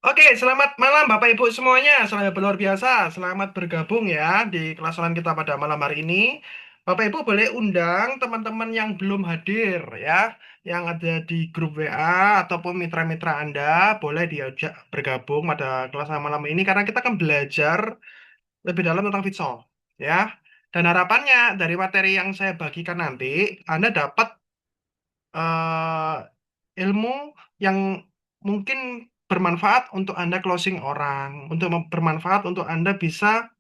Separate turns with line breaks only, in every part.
Oke, selamat malam Bapak Ibu semuanya. Selamat luar biasa. Selamat bergabung ya di kelas online kita pada malam hari ini. Bapak Ibu boleh undang teman-teman yang belum hadir ya, yang ada di grup WA ataupun mitra-mitra Anda, boleh diajak bergabung pada kelas malam ini karena kita akan belajar lebih dalam tentang Vitsol ya. Dan harapannya dari materi yang saya bagikan nanti, Anda dapat eh, ilmu yang mungkin bermanfaat untuk Anda closing orang, untuk bermanfaat untuk Anda bisa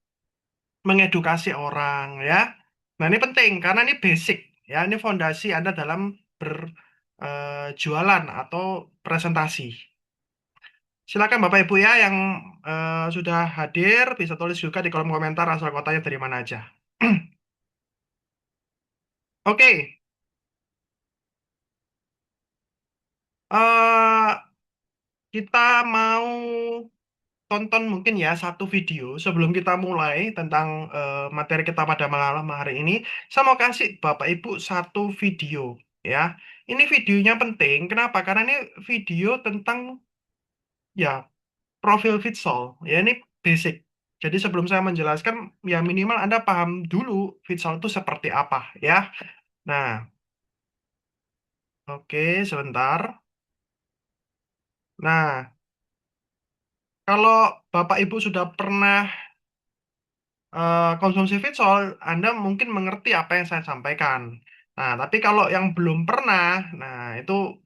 mengedukasi orang ya. Nah, ini penting karena ini basic ya, ini fondasi Anda dalam berjualan atau presentasi. Silakan Bapak Ibu ya yang sudah hadir bisa tulis juga di kolom komentar asal kotanya dari mana aja. Oke, eh, kita mau tonton mungkin ya satu video sebelum kita mulai tentang materi kita pada malam hari ini. Saya mau kasih Bapak Ibu satu video ya. Ini videonya penting. Kenapa? Karena ini video tentang ya profil Vitsol. Ya ini basic. Jadi sebelum saya menjelaskan ya minimal Anda paham dulu Vitsol itu seperti apa ya. Nah, oke sebentar. Nah, kalau Bapak Ibu sudah pernah konsumsi Vitsol, Anda mungkin mengerti apa yang saya sampaikan. Nah, tapi kalau yang belum pernah, nah itu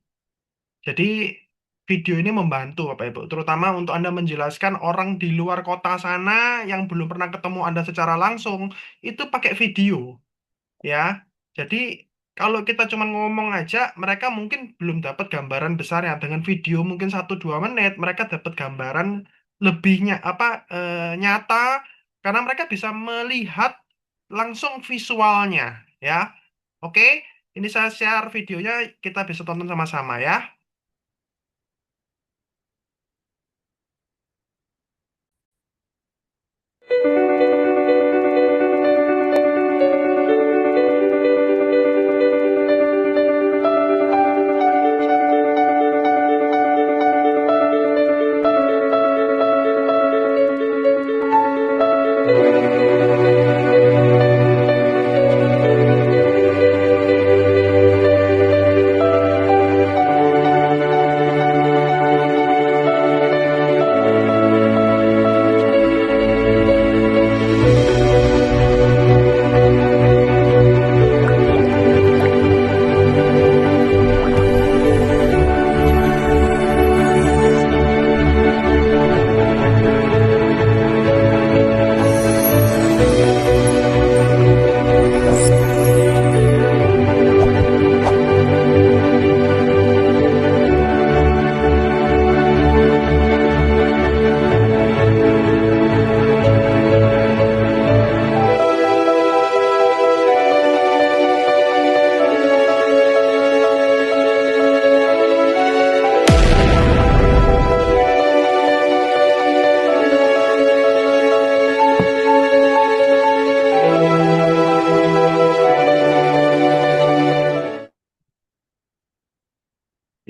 jadi video ini membantu Bapak Ibu, terutama untuk Anda menjelaskan orang di luar kota sana yang belum pernah ketemu Anda secara langsung, itu pakai video ya. Jadi kalau kita cuma ngomong aja, mereka mungkin belum dapat gambaran besarnya. Dengan video mungkin 1-2 menit, mereka dapat gambaran lebihnya apa nyata karena mereka bisa melihat langsung visualnya ya. Oke, ini saya share videonya, kita bisa tonton sama-sama ya.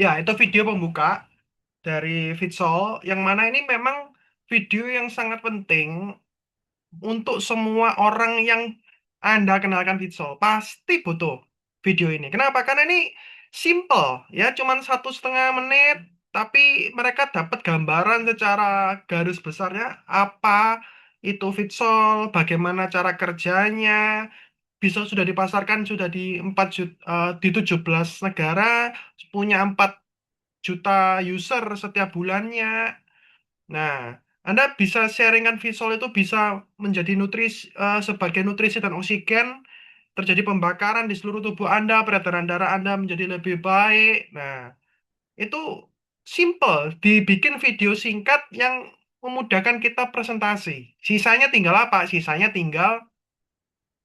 Ya, itu video pembuka dari Vitsol, yang mana ini memang video yang sangat penting untuk semua orang yang Anda kenalkan Vitsol. Pasti butuh video ini. Kenapa? Karena ini simple, ya, cuman 1,5 menit, tapi mereka dapat gambaran secara garis besarnya apa itu Vitsol, bagaimana cara kerjanya, bisa sudah dipasarkan sudah di 17 negara, punya 4 juta user setiap bulannya. Nah, Anda bisa sharingkan visual itu bisa menjadi sebagai nutrisi dan oksigen, terjadi pembakaran di seluruh tubuh Anda, peredaran darah Anda menjadi lebih baik. Nah, itu simple, dibikin video singkat yang memudahkan kita presentasi. Sisanya tinggal apa? Sisanya tinggal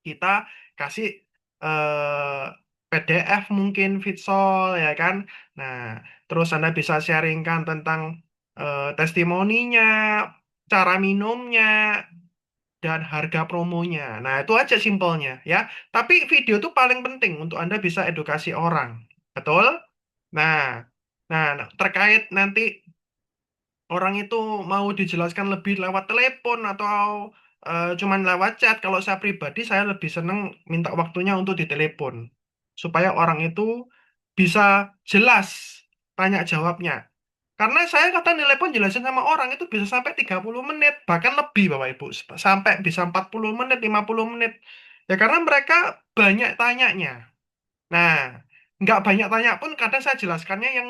kita kasih eh, PDF mungkin Vitsol ya kan. Nah, terus Anda bisa sharingkan tentang testimoninya, cara minumnya, dan harga promonya. Nah, itu aja simpelnya ya. Tapi video itu paling penting untuk Anda bisa edukasi orang. Betul? Nah, nah terkait nanti orang itu mau dijelaskan lebih lewat telepon atau cuman lewat chat, kalau saya pribadi saya lebih seneng minta waktunya untuk ditelepon supaya orang itu bisa jelas tanya jawabnya. Karena saya kata telepon jelasin sama orang itu bisa sampai 30 menit, bahkan lebih Bapak Ibu. Sampai bisa 40 menit, 50 menit. Ya karena mereka banyak tanyanya. Nah, nggak banyak tanya pun kadang saya jelaskannya yang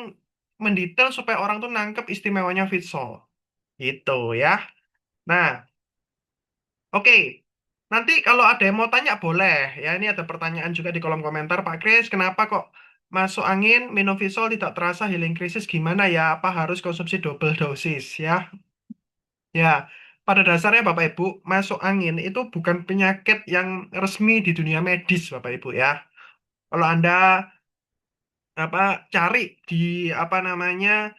mendetail supaya orang tuh nangkep istimewanya Vitsol. Gitu ya. Nah, oke. Nanti kalau ada yang mau tanya boleh. Ya, ini ada pertanyaan juga di kolom komentar. Pak Kris, kenapa kok masuk angin minum Vitsol tidak terasa healing krisis gimana ya? Apa harus konsumsi double dosis ya? Ya, pada dasarnya Bapak Ibu, masuk angin itu bukan penyakit yang resmi di dunia medis Bapak Ibu ya. Kalau Anda apa cari di apa namanya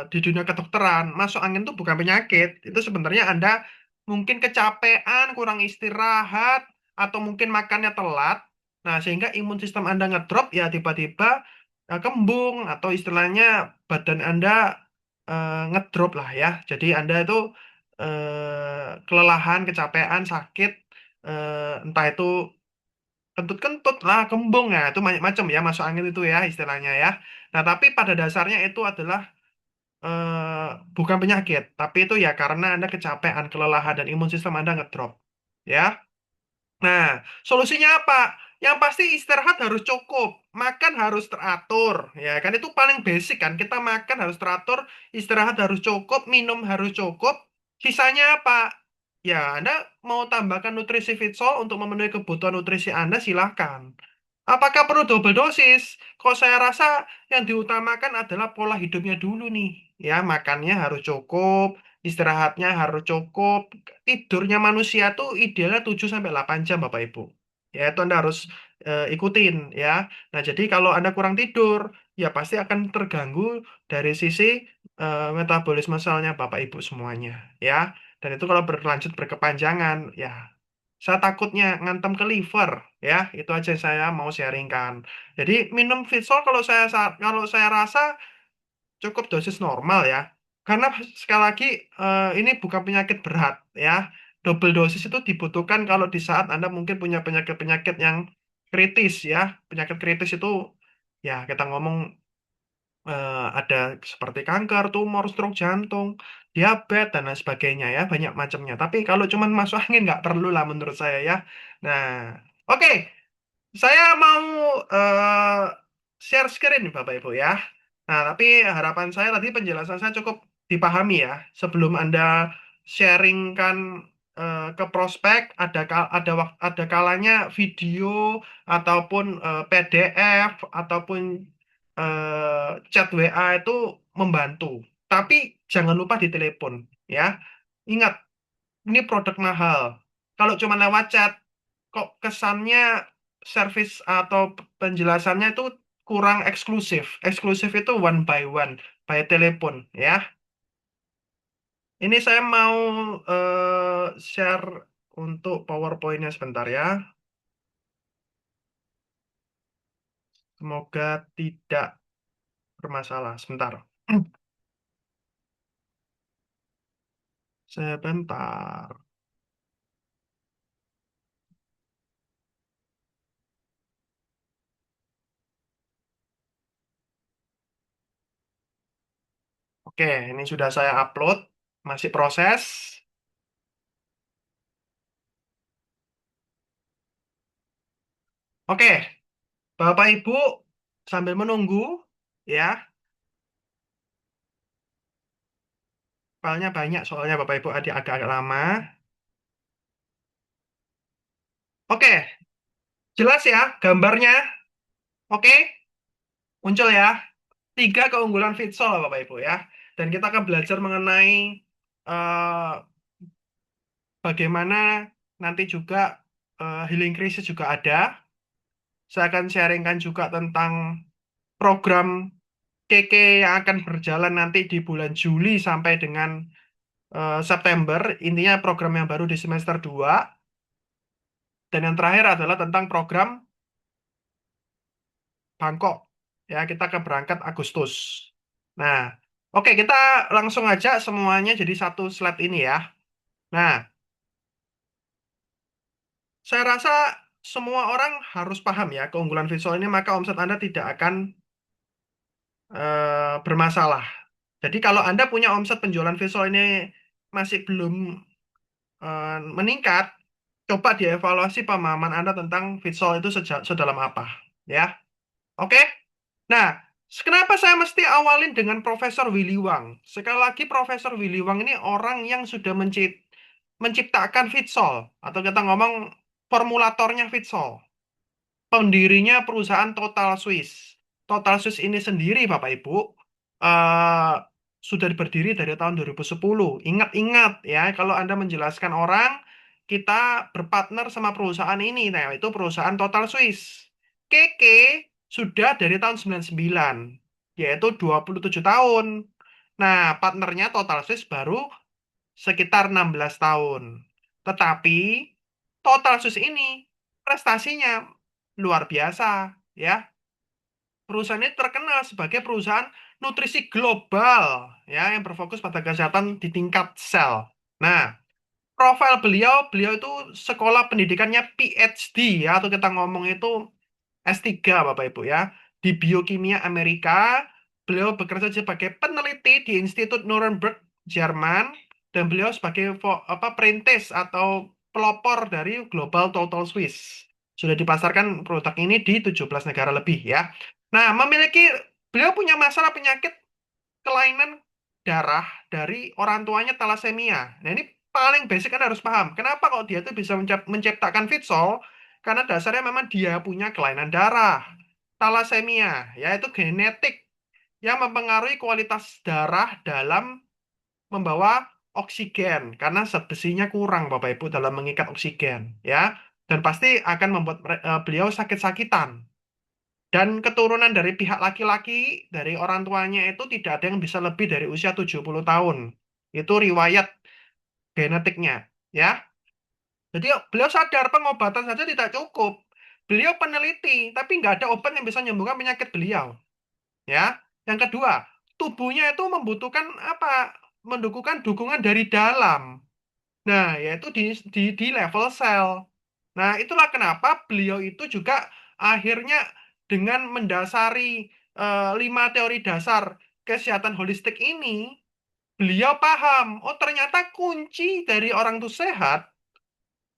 di dunia kedokteran, masuk angin itu bukan penyakit. Itu sebenarnya Anda mungkin kecapean, kurang istirahat, atau mungkin makannya telat. Nah, sehingga imun sistem Anda ngedrop ya tiba-tiba kembung atau istilahnya badan Anda ngedrop lah ya. Jadi Anda itu kelelahan, kecapean, sakit, entah itu kentut-kentut lah, kembung ya, itu banyak macam ya masuk angin itu ya istilahnya ya. Nah, tapi pada dasarnya itu adalah bukan penyakit, tapi itu ya karena Anda kecapean, kelelahan dan imun sistem Anda ngedrop. Ya. Nah, solusinya apa? Yang pasti istirahat harus cukup, makan harus teratur, ya kan itu paling basic kan. Kita makan harus teratur, istirahat harus cukup, minum harus cukup. Sisanya apa? Ya, Anda mau tambahkan nutrisi Fitsol untuk memenuhi kebutuhan nutrisi Anda, silahkan. Apakah perlu double dosis? Kok saya rasa yang diutamakan adalah pola hidupnya dulu nih. Ya, makannya harus cukup, istirahatnya harus cukup. Tidurnya manusia tuh idealnya 7 sampai 8 jam Bapak Ibu. Ya, itu Anda harus ikutin ya. Nah, jadi kalau Anda kurang tidur, ya pasti akan terganggu dari sisi metabolisme selnya Bapak Ibu semuanya ya. Dan itu kalau berlanjut berkepanjangan, ya saya takutnya ngantem ke liver ya. Itu aja yang saya mau sharingkan. Jadi minum Fitsol kalau saya rasa cukup dosis normal ya. Karena sekali lagi ini bukan penyakit berat ya. Double dosis itu dibutuhkan kalau di saat Anda mungkin punya penyakit-penyakit yang kritis ya. Penyakit kritis itu ya kita ngomong ada seperti kanker, tumor, stroke jantung, diabetes dan lain sebagainya ya, banyak macamnya. Tapi kalau cuman masuk angin nggak perlu lah menurut saya ya. Nah, oke. Saya mau eh, share screen nih Bapak Ibu ya. Nah, tapi harapan saya tadi penjelasan saya cukup dipahami ya. Sebelum Anda sharingkan ke prospek, ada kalanya video ataupun PDF ataupun chat WA itu membantu. Tapi jangan lupa ditelepon ya. Ingat, ini produk mahal. Kalau cuma lewat chat, kok kesannya service atau penjelasannya itu kurang eksklusif. Eksklusif itu one by one, by telepon ya. Ini saya mau share untuk PowerPoint-nya sebentar ya. Semoga tidak bermasalah. Sebentar. Sebentar. Oke, ini sudah saya upload. Masih proses. Oke, Bapak Ibu sambil menunggu ya. Filenya banyak soalnya Bapak Ibu agak-agak lama. Oke, jelas ya gambarnya. Oke, muncul ya. Tiga keunggulan Vitsol Bapak Ibu ya. Dan kita akan belajar mengenai eh, bagaimana nanti juga healing crisis juga ada. Saya akan sharingkan juga tentang program KK yang akan berjalan nanti di bulan Juli sampai dengan September. Intinya program yang baru di semester 2. Dan yang terakhir adalah tentang program Bangkok. Ya, kita akan berangkat Agustus. Nah, Oke, kita langsung aja semuanya jadi satu slide ini ya. Nah, saya rasa semua orang harus paham ya keunggulan visual ini, maka omset Anda tidak akan bermasalah. Jadi kalau Anda punya omset penjualan visual ini masih belum meningkat, coba dievaluasi pemahaman Anda tentang visual itu sedalam apa. Ya, oke? Nah, kenapa saya mesti awalin dengan Profesor Willy Wang? Sekali lagi, Profesor Willy Wang ini orang yang sudah menciptakan Vitsol, atau kita ngomong formulatornya Vitsol, pendirinya perusahaan Total Swiss. Total Swiss ini sendiri, Bapak Ibu, eh, sudah berdiri dari tahun 2010. Ingat-ingat ya, kalau Anda menjelaskan orang, kita berpartner sama perusahaan ini, nah itu perusahaan Total Swiss. Keke sudah dari tahun 99, yaitu 27 tahun. Nah, partnernya Total Swiss baru sekitar 16 tahun. Tetapi Total Sus ini prestasinya luar biasa ya. Perusahaan ini terkenal sebagai perusahaan nutrisi global ya yang berfokus pada kesehatan di tingkat sel. Nah, profil beliau itu sekolah pendidikannya PhD ya atau kita ngomong itu S3 Bapak Ibu ya. Di biokimia Amerika, beliau bekerja sebagai peneliti di Institut Nuremberg, Jerman, dan beliau sebagai perintis atau pelopor dari Global Total Swiss. Sudah dipasarkan produk ini di 17 negara lebih ya. Nah, beliau punya masalah penyakit kelainan darah dari orang tuanya talasemia. Nah, ini paling basic kan harus paham. Kenapa kok dia tuh bisa menciptakan Fitsol? Karena dasarnya memang dia punya kelainan darah. Talasemia, yaitu genetik yang mempengaruhi kualitas darah dalam membawa oksigen. Karena zat besinya kurang, Bapak Ibu, dalam mengikat oksigen. Ya, dan pasti akan membuat beliau sakit-sakitan. Dan keturunan dari pihak laki-laki, dari orang tuanya itu tidak ada yang bisa lebih dari usia 70 tahun. Itu riwayat genetiknya. Ya, jadi beliau sadar pengobatan saja tidak cukup. Beliau peneliti, tapi nggak ada obat yang bisa menyembuhkan penyakit beliau. Ya, yang kedua, tubuhnya itu membutuhkan apa? Mendukukan dukungan dari dalam. Nah, yaitu di level sel. Nah, itulah kenapa beliau itu juga akhirnya dengan mendasari 5 teori dasar kesehatan holistik ini, beliau paham, oh ternyata kunci dari orang itu sehat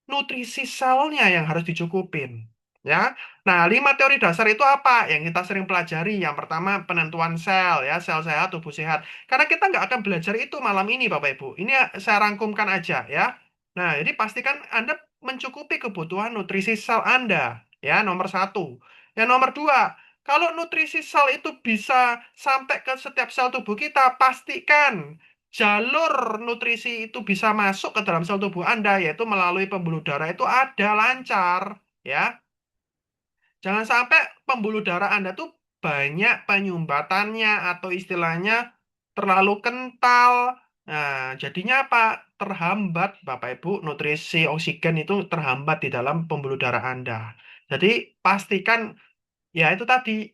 nutrisi selnya yang harus dicukupin. Ya, nah 5 teori dasar itu apa? Yang kita sering pelajari. Yang pertama penentuan sel, ya sel sehat, tubuh sehat. Karena kita nggak akan belajar itu malam ini, Bapak Ibu. Ini saya rangkumkan aja, ya. Nah, jadi pastikan Anda mencukupi kebutuhan nutrisi sel Anda, ya nomor satu. Yang nomor dua, kalau nutrisi sel itu bisa sampai ke setiap sel tubuh kita, pastikan jalur nutrisi itu bisa masuk ke dalam sel tubuh Anda, yaitu melalui pembuluh darah itu ada lancar, ya. Jangan sampai pembuluh darah Anda tuh banyak penyumbatannya atau istilahnya terlalu kental. Nah, jadinya apa? Terhambat, Bapak Ibu, nutrisi oksigen itu terhambat di dalam pembuluh darah Anda. Jadi pastikan ya itu tadi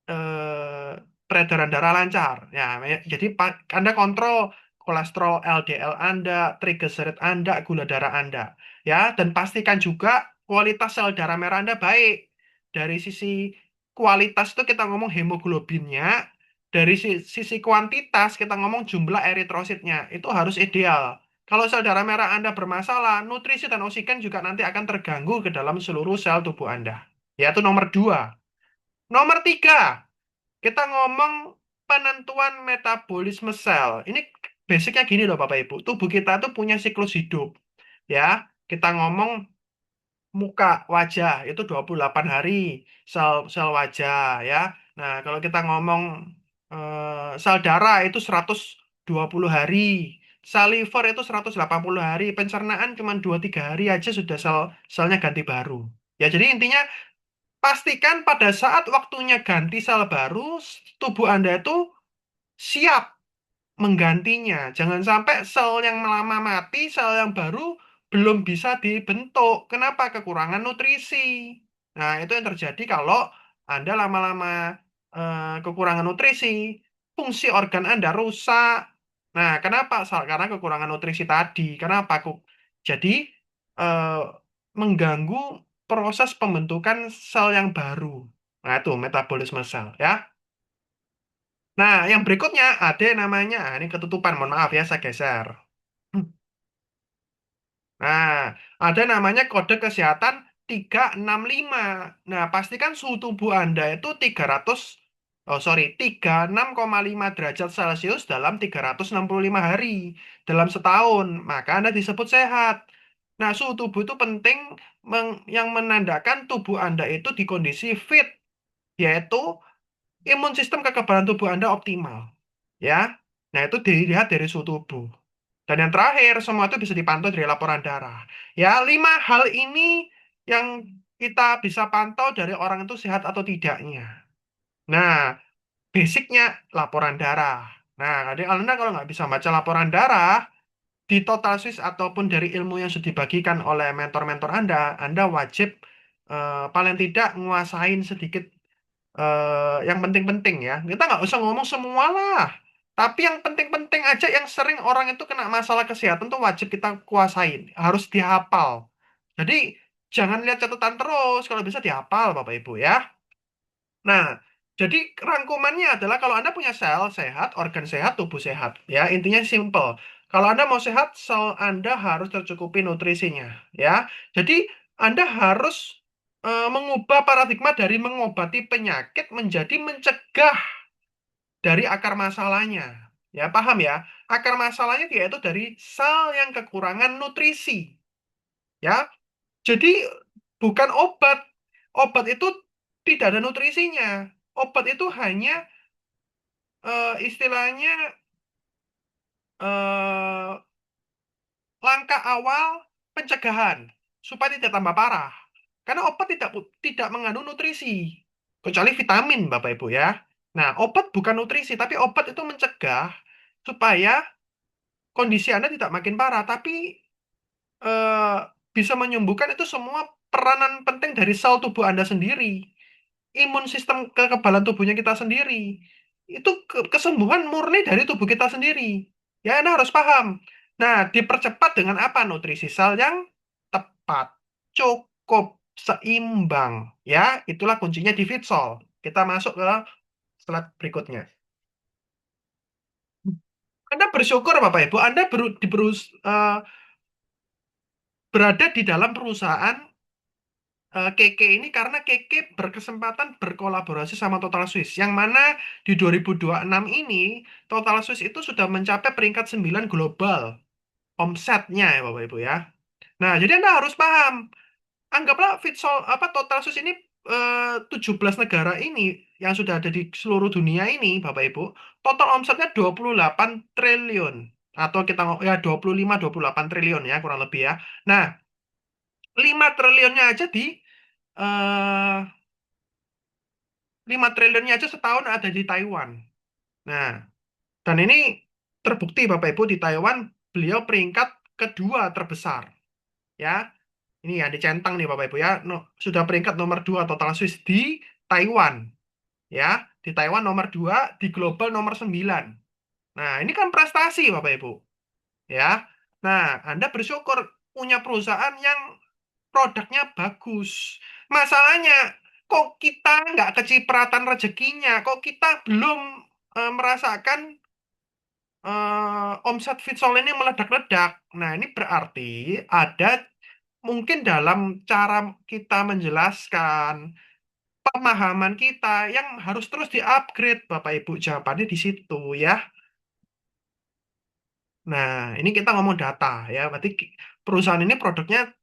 eh, peredaran darah lancar. Ya, jadi Anda kontrol kolesterol LDL Anda, trigliserid Anda, gula darah Anda. Ya, dan pastikan juga kualitas sel darah merah Anda baik. Dari sisi kualitas itu kita ngomong hemoglobinnya, dari sisi kuantitas kita ngomong jumlah eritrositnya. Itu harus ideal. Kalau sel darah merah Anda bermasalah, nutrisi dan oksigen juga nanti akan terganggu ke dalam seluruh sel tubuh Anda. Yaitu nomor dua. Nomor tiga, kita ngomong penentuan metabolisme sel. Ini basicnya gini loh Bapak Ibu. Tubuh kita tuh punya siklus hidup. Ya, kita ngomong muka wajah itu 28 hari sel sel wajah ya. Nah, kalau kita ngomong sel darah itu 120 hari. Sel liver itu 180 hari. Pencernaan cuma 2-3 hari aja sudah selnya ganti baru. Ya, jadi intinya pastikan pada saat waktunya ganti sel baru, tubuh Anda itu siap menggantinya. Jangan sampai sel yang lama mati, sel yang baru belum bisa dibentuk. Kenapa? Kekurangan nutrisi. Nah, itu yang terjadi kalau Anda lama-lama kekurangan nutrisi. fungsi organ Anda rusak. Nah, kenapa? Karena kekurangan nutrisi tadi. Kenapa kok? Jadi eh, mengganggu proses pembentukan sel yang baru. Nah, itu metabolisme sel ya. Nah, yang berikutnya ada yang namanya, ini ketutupan, mohon maaf ya, saya geser. Nah, ada namanya kode kesehatan 365. Nah, pastikan suhu tubuh Anda itu 36,5 derajat Celcius dalam 365 hari dalam setahun. Maka Anda disebut sehat. Nah, suhu tubuh itu penting yang menandakan tubuh Anda itu di kondisi fit, yaitu imun sistem kekebalan tubuh Anda optimal. Ya, nah itu dilihat dari suhu tubuh. Dan yang terakhir, semua itu bisa dipantau dari laporan darah. Ya, 5 hal ini yang kita bisa pantau dari orang itu sehat atau tidaknya. Nah, basicnya laporan darah. Nah, jadi Anda kalau nggak bisa baca laporan darah, di Total Swiss ataupun dari ilmu yang sudah dibagikan oleh mentor-mentor Anda wajib paling tidak nguasain sedikit yang penting-penting ya. Kita nggak usah ngomong semua lah. Tapi yang penting-penting aja yang sering orang itu kena masalah kesehatan tuh wajib kita kuasain. Harus dihafal. Jadi jangan lihat catatan terus. Kalau bisa dihafal Bapak Ibu ya. Nah, jadi rangkumannya adalah kalau Anda punya sel sehat, organ sehat, tubuh sehat. Ya, intinya simple. Kalau Anda mau sehat, sel Anda harus tercukupi nutrisinya. Ya, jadi Anda harus mengubah paradigma dari mengobati penyakit menjadi mencegah dari akar masalahnya. Ya, paham ya? Akar masalahnya yaitu dari sel yang kekurangan nutrisi. Ya, jadi bukan obat. Obat itu tidak ada nutrisinya. Obat itu hanya istilahnya eh, langkah awal pencegahan supaya tidak tambah parah. Karena obat tidak mengandung nutrisi, kecuali vitamin, Bapak Ibu ya. Nah, obat bukan nutrisi, tapi obat itu mencegah supaya kondisi Anda tidak makin parah, tapi eh, bisa menyembuhkan itu semua peranan penting dari sel tubuh Anda sendiri. Imun sistem kekebalan tubuhnya kita sendiri. Itu kesembuhan murni dari tubuh kita sendiri. Ya, Anda harus paham. Nah, dipercepat dengan apa? Nutrisi sel yang tepat, cukup, seimbang. Ya, itulah kuncinya di Fitsol. Kita masuk ke slide berikutnya. Anda bersyukur, Bapak Ibu, Anda berada di dalam perusahaan Keke ini karena Keke berkesempatan berkolaborasi sama Total Swiss. Yang mana di 2026 ini Total Swiss itu sudah mencapai peringkat 9 global omsetnya ya Bapak Ibu ya. Nah, jadi Anda harus paham. Anggaplah Fitsol apa Total Swiss ini 17 negara ini yang sudah ada di seluruh dunia ini Bapak Ibu, total omsetnya 28 triliun atau kita ya 25-28 triliun ya kurang lebih ya. Nah, 5 triliunnya aja di eh 5 triliunnya aja setahun ada di Taiwan. Nah, dan ini terbukti Bapak Ibu di Taiwan beliau peringkat kedua terbesar. Ya, ini ya dicentang nih Bapak Ibu ya. No, sudah peringkat nomor 2 total Swiss di Taiwan. Ya, di Taiwan nomor 2, di global nomor 9. Nah, ini kan prestasi Bapak Ibu. Ya, nah Anda bersyukur punya perusahaan yang produknya bagus. Masalahnya, kok kita nggak kecipratan rezekinya? Kok kita belum merasakan omset Fitsol ini meledak-ledak? Nah, ini berarti ada mungkin dalam cara kita menjelaskan, pemahaman kita yang harus terus di-upgrade, Bapak Ibu. Jawabannya di situ ya. Nah, ini kita ngomong data ya. Berarti perusahaan ini produknya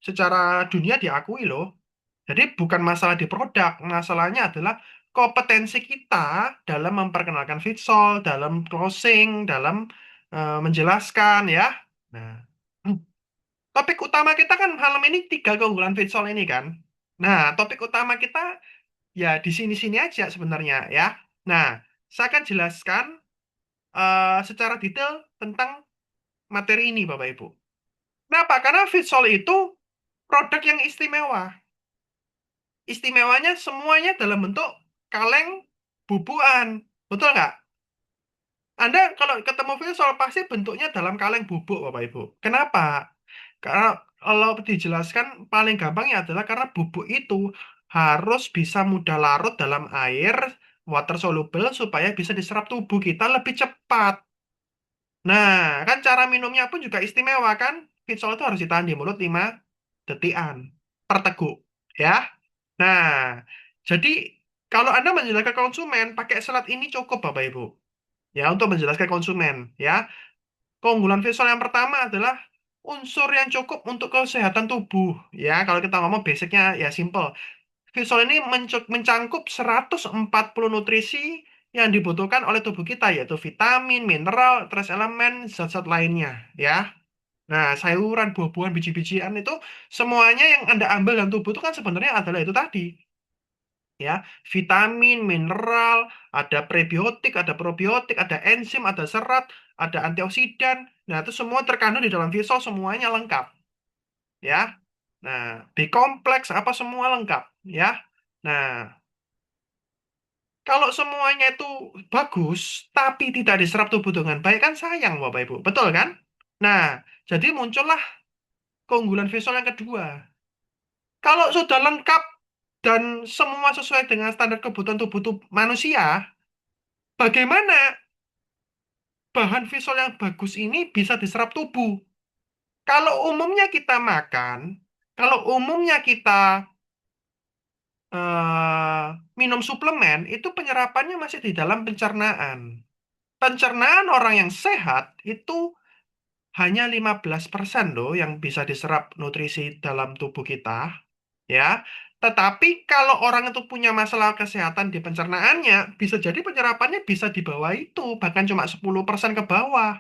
secara dunia diakui loh. Jadi bukan masalah di produk, masalahnya adalah kompetensi kita dalam memperkenalkan Fitsol, dalam closing, dalam menjelaskan ya. Nah, topik utama kita kan malam ini 3 keunggulan Fitsol ini kan. Nah, topik utama kita ya di sini-sini aja sebenarnya ya. Nah, saya akan jelaskan secara detail tentang materi ini Bapak Ibu. Kenapa? Karena Fitsol itu produk yang istimewa. Istimewanya semuanya dalam bentuk kaleng bubuan. Betul nggak? Anda kalau ketemu visual pasti bentuknya dalam kaleng bubuk, Bapak Ibu. Kenapa? Karena kalau dijelaskan paling gampangnya adalah karena bubuk itu harus bisa mudah larut dalam air, water soluble, supaya bisa diserap tubuh kita lebih cepat. Nah, kan cara minumnya pun juga istimewa kan? Vitsol itu harus ditahan di mulut 5 detikan per teguk, ya. Nah, jadi kalau Anda menjelaskan ke konsumen, pakai selat ini cukup, Bapak Ibu. Ya, untuk menjelaskan konsumen, ya. Keunggulan visual yang pertama adalah unsur yang cukup untuk kesehatan tubuh. Ya, kalau kita ngomong basicnya ya simple. Visual ini mencangkup 140 nutrisi yang dibutuhkan oleh tubuh kita, yaitu vitamin, mineral, trace elemen, zat-zat lainnya. Ya, nah sayuran, buah-buahan, biji-bijian itu semuanya yang Anda ambil dalam tubuh itu kan sebenarnya adalah itu tadi. Ya, vitamin, mineral, ada prebiotik, ada probiotik, ada enzim, ada serat, ada antioksidan. Nah, itu semua terkandung di dalam Vsol, semuanya lengkap, ya. Nah, B kompleks apa semua lengkap, ya. Nah, kalau semuanya itu bagus tapi tidak diserap tubuh dengan baik kan sayang, Bapak Ibu. Betul kan? Nah, jadi muncullah keunggulan Vsol yang kedua. Kalau sudah lengkap dan semua sesuai dengan standar kebutuhan tubuh manusia, bagaimana bahan visual yang bagus ini bisa diserap tubuh? Kalau umumnya kita makan, kalau umumnya kita minum suplemen, itu penyerapannya masih di dalam pencernaan. Pencernaan orang yang sehat itu hanya 15% loh yang bisa diserap nutrisi dalam tubuh kita, ya. Tetapi kalau orang itu punya masalah kesehatan di pencernaannya, bisa jadi penyerapannya bisa di bawah itu, bahkan cuma 10% ke bawah.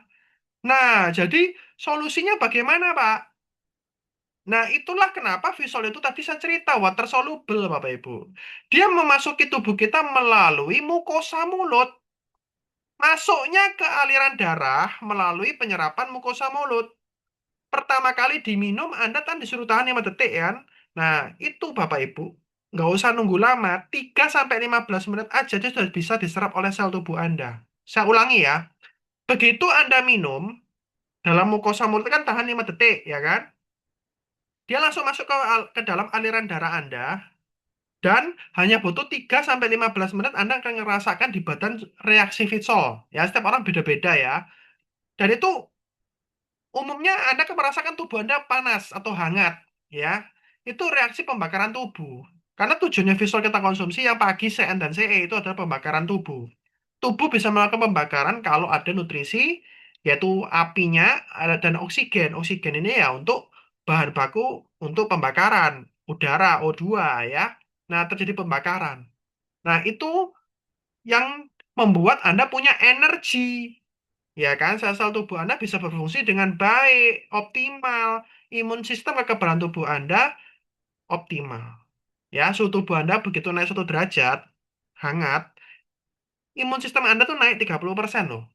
Nah, jadi solusinya bagaimana, Pak? Nah, itulah kenapa Visol itu tadi saya cerita water soluble, Bapak Ibu. Dia memasuki tubuh kita melalui mukosa mulut. Masuknya ke aliran darah melalui penyerapan mukosa mulut. Pertama kali diminum, Anda kan disuruh tahan 5 detik kan? Nah, itu Bapak Ibu. Nggak usah nunggu lama, 3 sampai 15 menit aja dia sudah bisa diserap oleh sel tubuh Anda. Saya ulangi ya. Begitu Anda minum, dalam mukosa mulut kan tahan 5 detik, ya kan? Dia langsung masuk ke dalam aliran darah Anda dan hanya butuh 3 sampai 15 menit Anda akan merasakan di badan reaksi fitsol. Ya, setiap orang beda-beda ya. Dan itu umumnya Anda akan merasakan tubuh Anda panas atau hangat, ya. Itu reaksi pembakaran tubuh. Karena tujuannya fitsol kita konsumsi yang pagi CN dan CE itu adalah pembakaran tubuh. Tubuh bisa melakukan pembakaran kalau ada nutrisi, yaitu apinya dan oksigen. Oksigen ini ya untuk bahan baku untuk pembakaran udara O2 ya. Nah, terjadi pembakaran. Nah, itu yang membuat Anda punya energi. Ya kan, sel-sel tubuh Anda bisa berfungsi dengan baik, optimal. Imun sistem kekebalan tubuh Anda optimal. Ya, suhu tubuh Anda begitu naik 1 derajat, hangat, imun sistem Anda tuh naik 30% loh.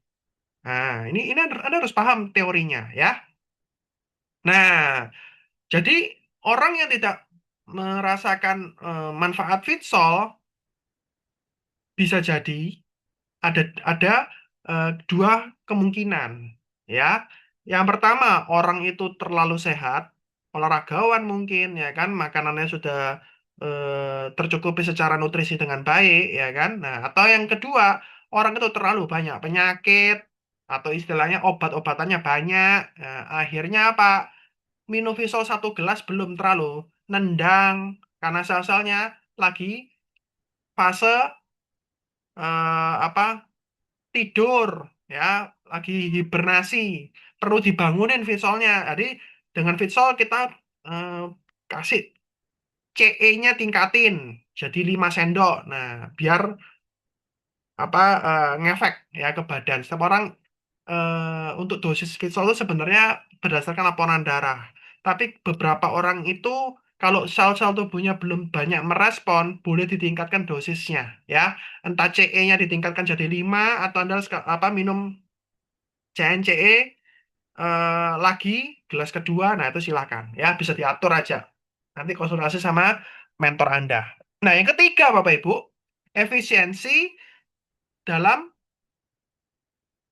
Nah, ini Anda harus paham teorinya ya. Nah, jadi orang yang tidak merasakan manfaat fitsol bisa jadi ada dua kemungkinan ya. Yang pertama, orang itu terlalu sehat, olahragawan mungkin ya kan, makanannya sudah tercukupi secara nutrisi dengan baik ya kan. Nah, atau yang kedua, orang itu terlalu banyak penyakit atau istilahnya obat-obatannya banyak. Nah, akhirnya apa? Minum Visol 1 gelas belum terlalu nendang karena sel-selnya lagi fase apa tidur ya, lagi hibernasi, perlu dibangunin Visolnya. Jadi dengan Visol kita eh, kasih CE-nya tingkatin jadi 5 sendok. Nah, biar apa ngefek ya ke badan. Setiap orang untuk dosis Vitsol itu sebenarnya berdasarkan laporan darah. Tapi beberapa orang itu kalau sel-sel tubuhnya belum banyak merespon, boleh ditingkatkan dosisnya ya. Entah CE-nya ditingkatkan jadi 5 atau Anda apa minum CNCE lagi gelas kedua. Nah, itu silakan ya, bisa diatur aja. Nanti konsultasi sama mentor Anda. Nah, yang ketiga Bapak Ibu, efisiensi dalam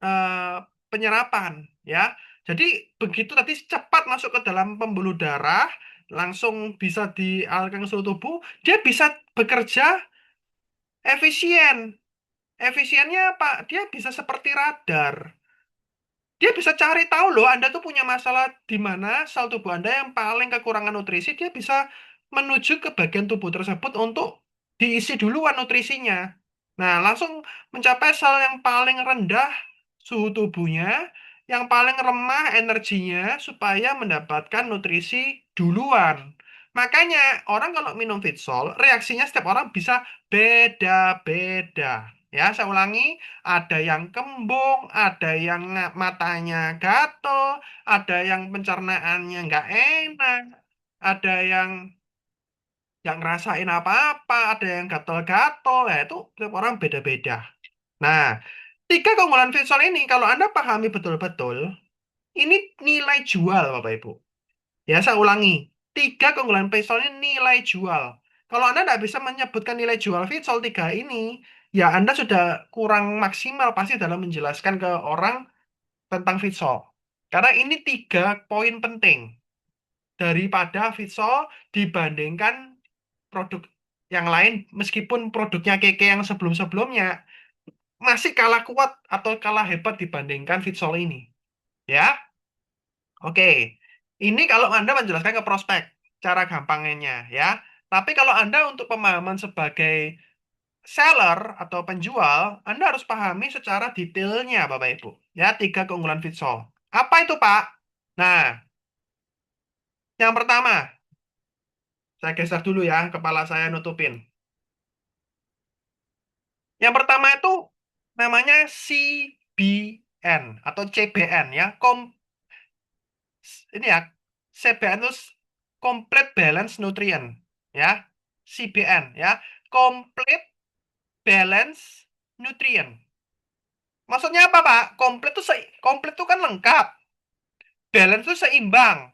eh, penyerapan ya. Jadi begitu tadi cepat masuk ke dalam pembuluh darah, langsung bisa dialirkan ke seluruh tubuh, dia bisa bekerja efisien. Efisiennya apa? Dia bisa seperti radar. Dia bisa cari tahu loh, Anda tuh punya masalah di mana sel tubuh Anda yang paling kekurangan nutrisi, dia bisa menuju ke bagian tubuh tersebut untuk diisi duluan nutrisinya. Nah, langsung mencapai sel yang paling rendah suhu tubuhnya, yang paling remah energinya supaya mendapatkan nutrisi duluan. Makanya orang kalau minum Fitsol, reaksinya setiap orang bisa beda-beda. Ya, saya ulangi, ada yang kembung, ada yang matanya gatel, ada yang pencernaannya nggak enak, ada yang nggak ngerasain apa-apa, ada yang gatel-gatel, ya itu tiap orang beda-beda. Nah, tiga keunggulan visual ini kalau Anda pahami betul-betul, ini nilai jual Bapak Ibu. Ya, saya ulangi, tiga keunggulan visual ini nilai jual. Kalau Anda tidak bisa menyebutkan nilai jual visual tiga ini, ya Anda sudah kurang maksimal pasti dalam menjelaskan ke orang tentang Vitsol. Karena ini tiga poin penting daripada Vitsol dibandingkan produk yang lain, meskipun produknya Keke yang sebelum-sebelumnya masih kalah kuat atau kalah hebat dibandingkan Vitsol ini. Ya, oke. Ini kalau Anda menjelaskan ke prospek, cara gampangnya ya. Tapi kalau Anda untuk pemahaman sebagai seller atau penjual, Anda harus pahami secara detailnya, Bapak Ibu. Ya, tiga keunggulan Vitsol. Apa itu, Pak? Nah, yang pertama, saya geser dulu ya, kepala saya nutupin. Yang pertama itu namanya CBN atau CBN ya. Ini ya, CBN itu Complete Balance Nutrient ya. CBN ya, Complete Balance Nutrient. Maksudnya apa, Pak? Komplit itu kan lengkap. Balance itu seimbang.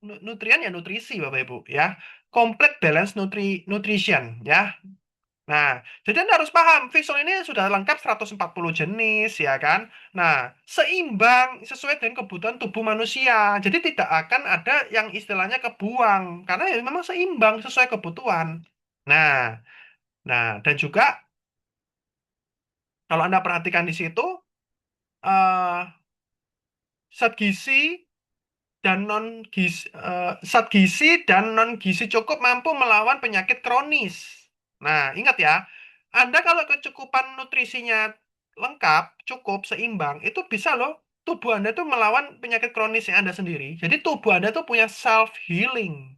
Nutrien ya nutrisi, Bapak Ibu ya. Complete Balance Nutrition ya. Nah, jadi Anda harus paham, visual ini sudah lengkap 140 jenis, ya kan? Nah, seimbang sesuai dengan kebutuhan tubuh manusia. Jadi tidak akan ada yang istilahnya kebuang, karena ya memang seimbang sesuai kebutuhan. Nah, dan juga kalau Anda perhatikan di situ, zat gizi dan non gizi, zat gizi dan non gizi cukup mampu melawan penyakit kronis. Nah, ingat ya, Anda kalau kecukupan nutrisinya lengkap, cukup, seimbang, itu bisa loh tubuh Anda tuh melawan penyakit kronis yang Anda sendiri. Jadi tubuh Anda tuh punya self healing.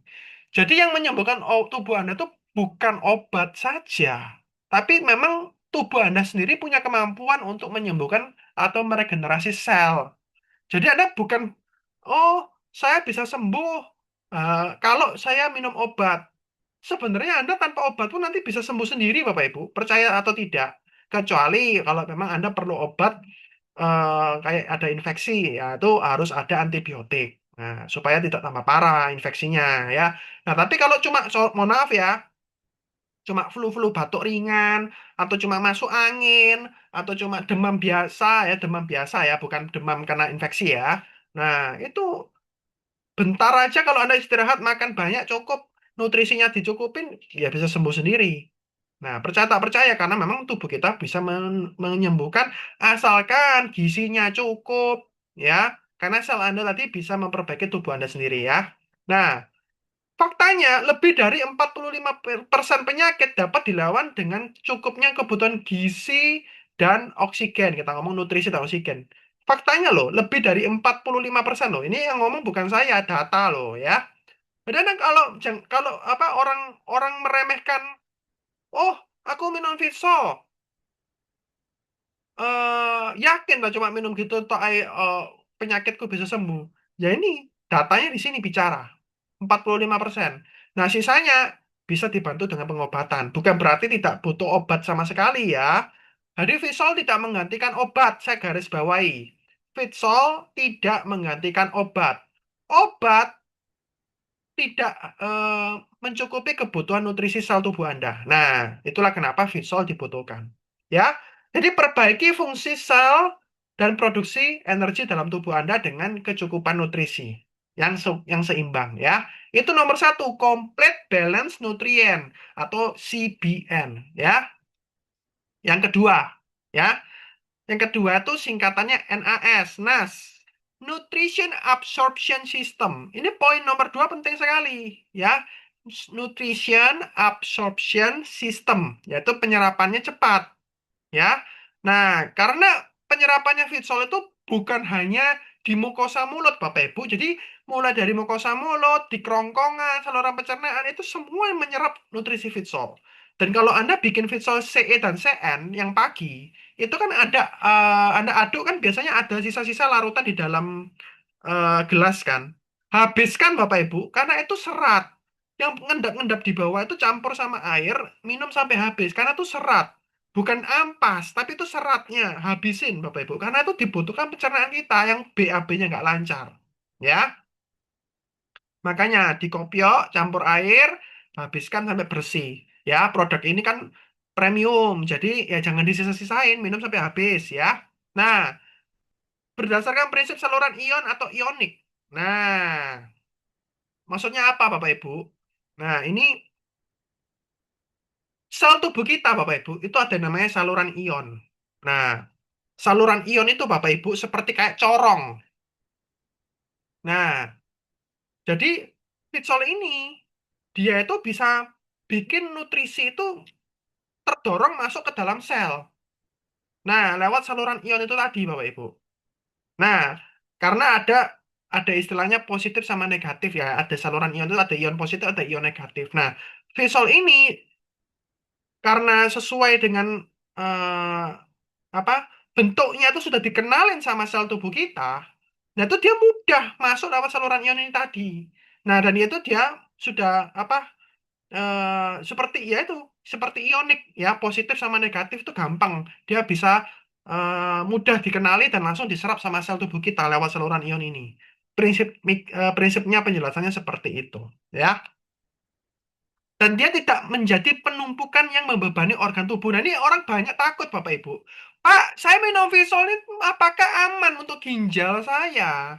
Jadi yang menyembuhkan tubuh Anda tuh bukan obat saja, tapi memang tubuh Anda sendiri punya kemampuan untuk menyembuhkan atau meregenerasi sel. Jadi Anda bukan, oh, saya bisa sembuh kalau saya minum obat. Sebenarnya Anda tanpa obat pun nanti bisa sembuh sendiri, Bapak Ibu. Percaya atau tidak. Kecuali kalau memang Anda perlu obat kayak ada infeksi, ya itu harus ada antibiotik. Nah, supaya tidak tambah parah infeksinya, ya. Nah, tapi kalau cuma, mohon maaf ya, cuma flu-flu batuk ringan, atau cuma masuk angin, atau cuma demam biasa, ya, demam biasa ya, bukan demam karena infeksi ya. Nah, itu bentar aja kalau Anda istirahat, makan banyak, cukup, nutrisinya dicukupin, ya bisa sembuh sendiri. Nah, percaya tak percaya, karena memang tubuh kita bisa menyembuhkan asalkan gizinya cukup, ya. Karena sel Anda tadi bisa memperbaiki tubuh Anda sendiri, ya. Nah, faktanya, lebih dari 45% penyakit dapat dilawan dengan cukupnya kebutuhan gizi dan oksigen. Kita ngomong nutrisi dan oksigen. Faktanya loh, lebih dari 45% loh. Ini yang ngomong bukan saya, data loh ya. Dan kalau apa orang orang meremehkan, oh, aku minum Vitsol, yakin lah cuma minum gitu toh penyakitku bisa sembuh. Ya ini datanya di sini bicara 45%. Nah, sisanya bisa dibantu dengan pengobatan. Bukan berarti tidak butuh obat sama sekali ya. Jadi Vitsol tidak menggantikan obat, saya garis bawahi. Vitsol tidak menggantikan obat. Obat tidak mencukupi kebutuhan nutrisi sel tubuh Anda. Nah, itulah kenapa Vitsol dibutuhkan. Ya, Jadi perbaiki fungsi sel dan produksi energi dalam tubuh Anda dengan kecukupan nutrisi yang seimbang ya. Itu nomor satu, complete balance nutrient atau CBN ya. Yang kedua ya, yang kedua itu singkatannya NAS, NAS. Nutrition Absorption System. Ini poin nomor dua penting sekali ya. Nutrition Absorption System, yaitu penyerapannya cepat. Ya. Nah, karena penyerapannya Fitsol itu bukan hanya di mukosa mulut, Bapak Ibu. Jadi, mulai dari mukosa mulut, di kerongkongan, saluran pencernaan, itu semua yang menyerap nutrisi Fitsol. Dan kalau Anda bikin Fitsol CE dan CN yang pagi, itu kan ada, Anda aduk kan biasanya ada sisa-sisa larutan di dalam gelas kan. Habiskan Bapak Ibu, karena itu serat. Yang ngendap-ngendap di bawah itu campur sama air, minum sampai habis. Karena itu serat. Bukan ampas, tapi itu seratnya. Habisin Bapak Ibu. Karena itu dibutuhkan pencernaan kita yang BAB-nya nggak lancar. Ya, makanya dikopiok, campur air, habiskan sampai bersih. Ya, produk ini kan premium. Jadi ya jangan disisa-sisain, minum sampai habis ya. Nah, berdasarkan prinsip saluran ion atau ionik. Nah, maksudnya apa Bapak Ibu? Nah, ini sel tubuh kita Bapak Ibu, itu ada namanya saluran ion. Nah, saluran ion itu Bapak Ibu seperti kayak corong. Nah, jadi Pitsol ini dia itu bisa bikin nutrisi itu terdorong masuk ke dalam sel. Nah, lewat saluran ion itu tadi Bapak Ibu. Nah, karena ada istilahnya positif sama negatif ya. Ada saluran ion itu ada ion positif, ada ion negatif. Nah, Pitsol ini karena sesuai dengan eh, apa bentuknya itu sudah dikenalin sama sel tubuh kita, nah itu dia mudah masuk lewat saluran ion ini tadi. Nah dan itu dia sudah seperti ya itu seperti ionik ya, positif sama negatif itu gampang, dia bisa mudah dikenali dan langsung diserap sama sel tubuh kita lewat saluran ion ini. Prinsipnya penjelasannya seperti itu ya. Dan dia tidak menjadi penumpukan yang membebani organ tubuh. Nah, ini orang banyak takut, Bapak Ibu. Pak, saya minum Visol ini apakah aman untuk ginjal saya?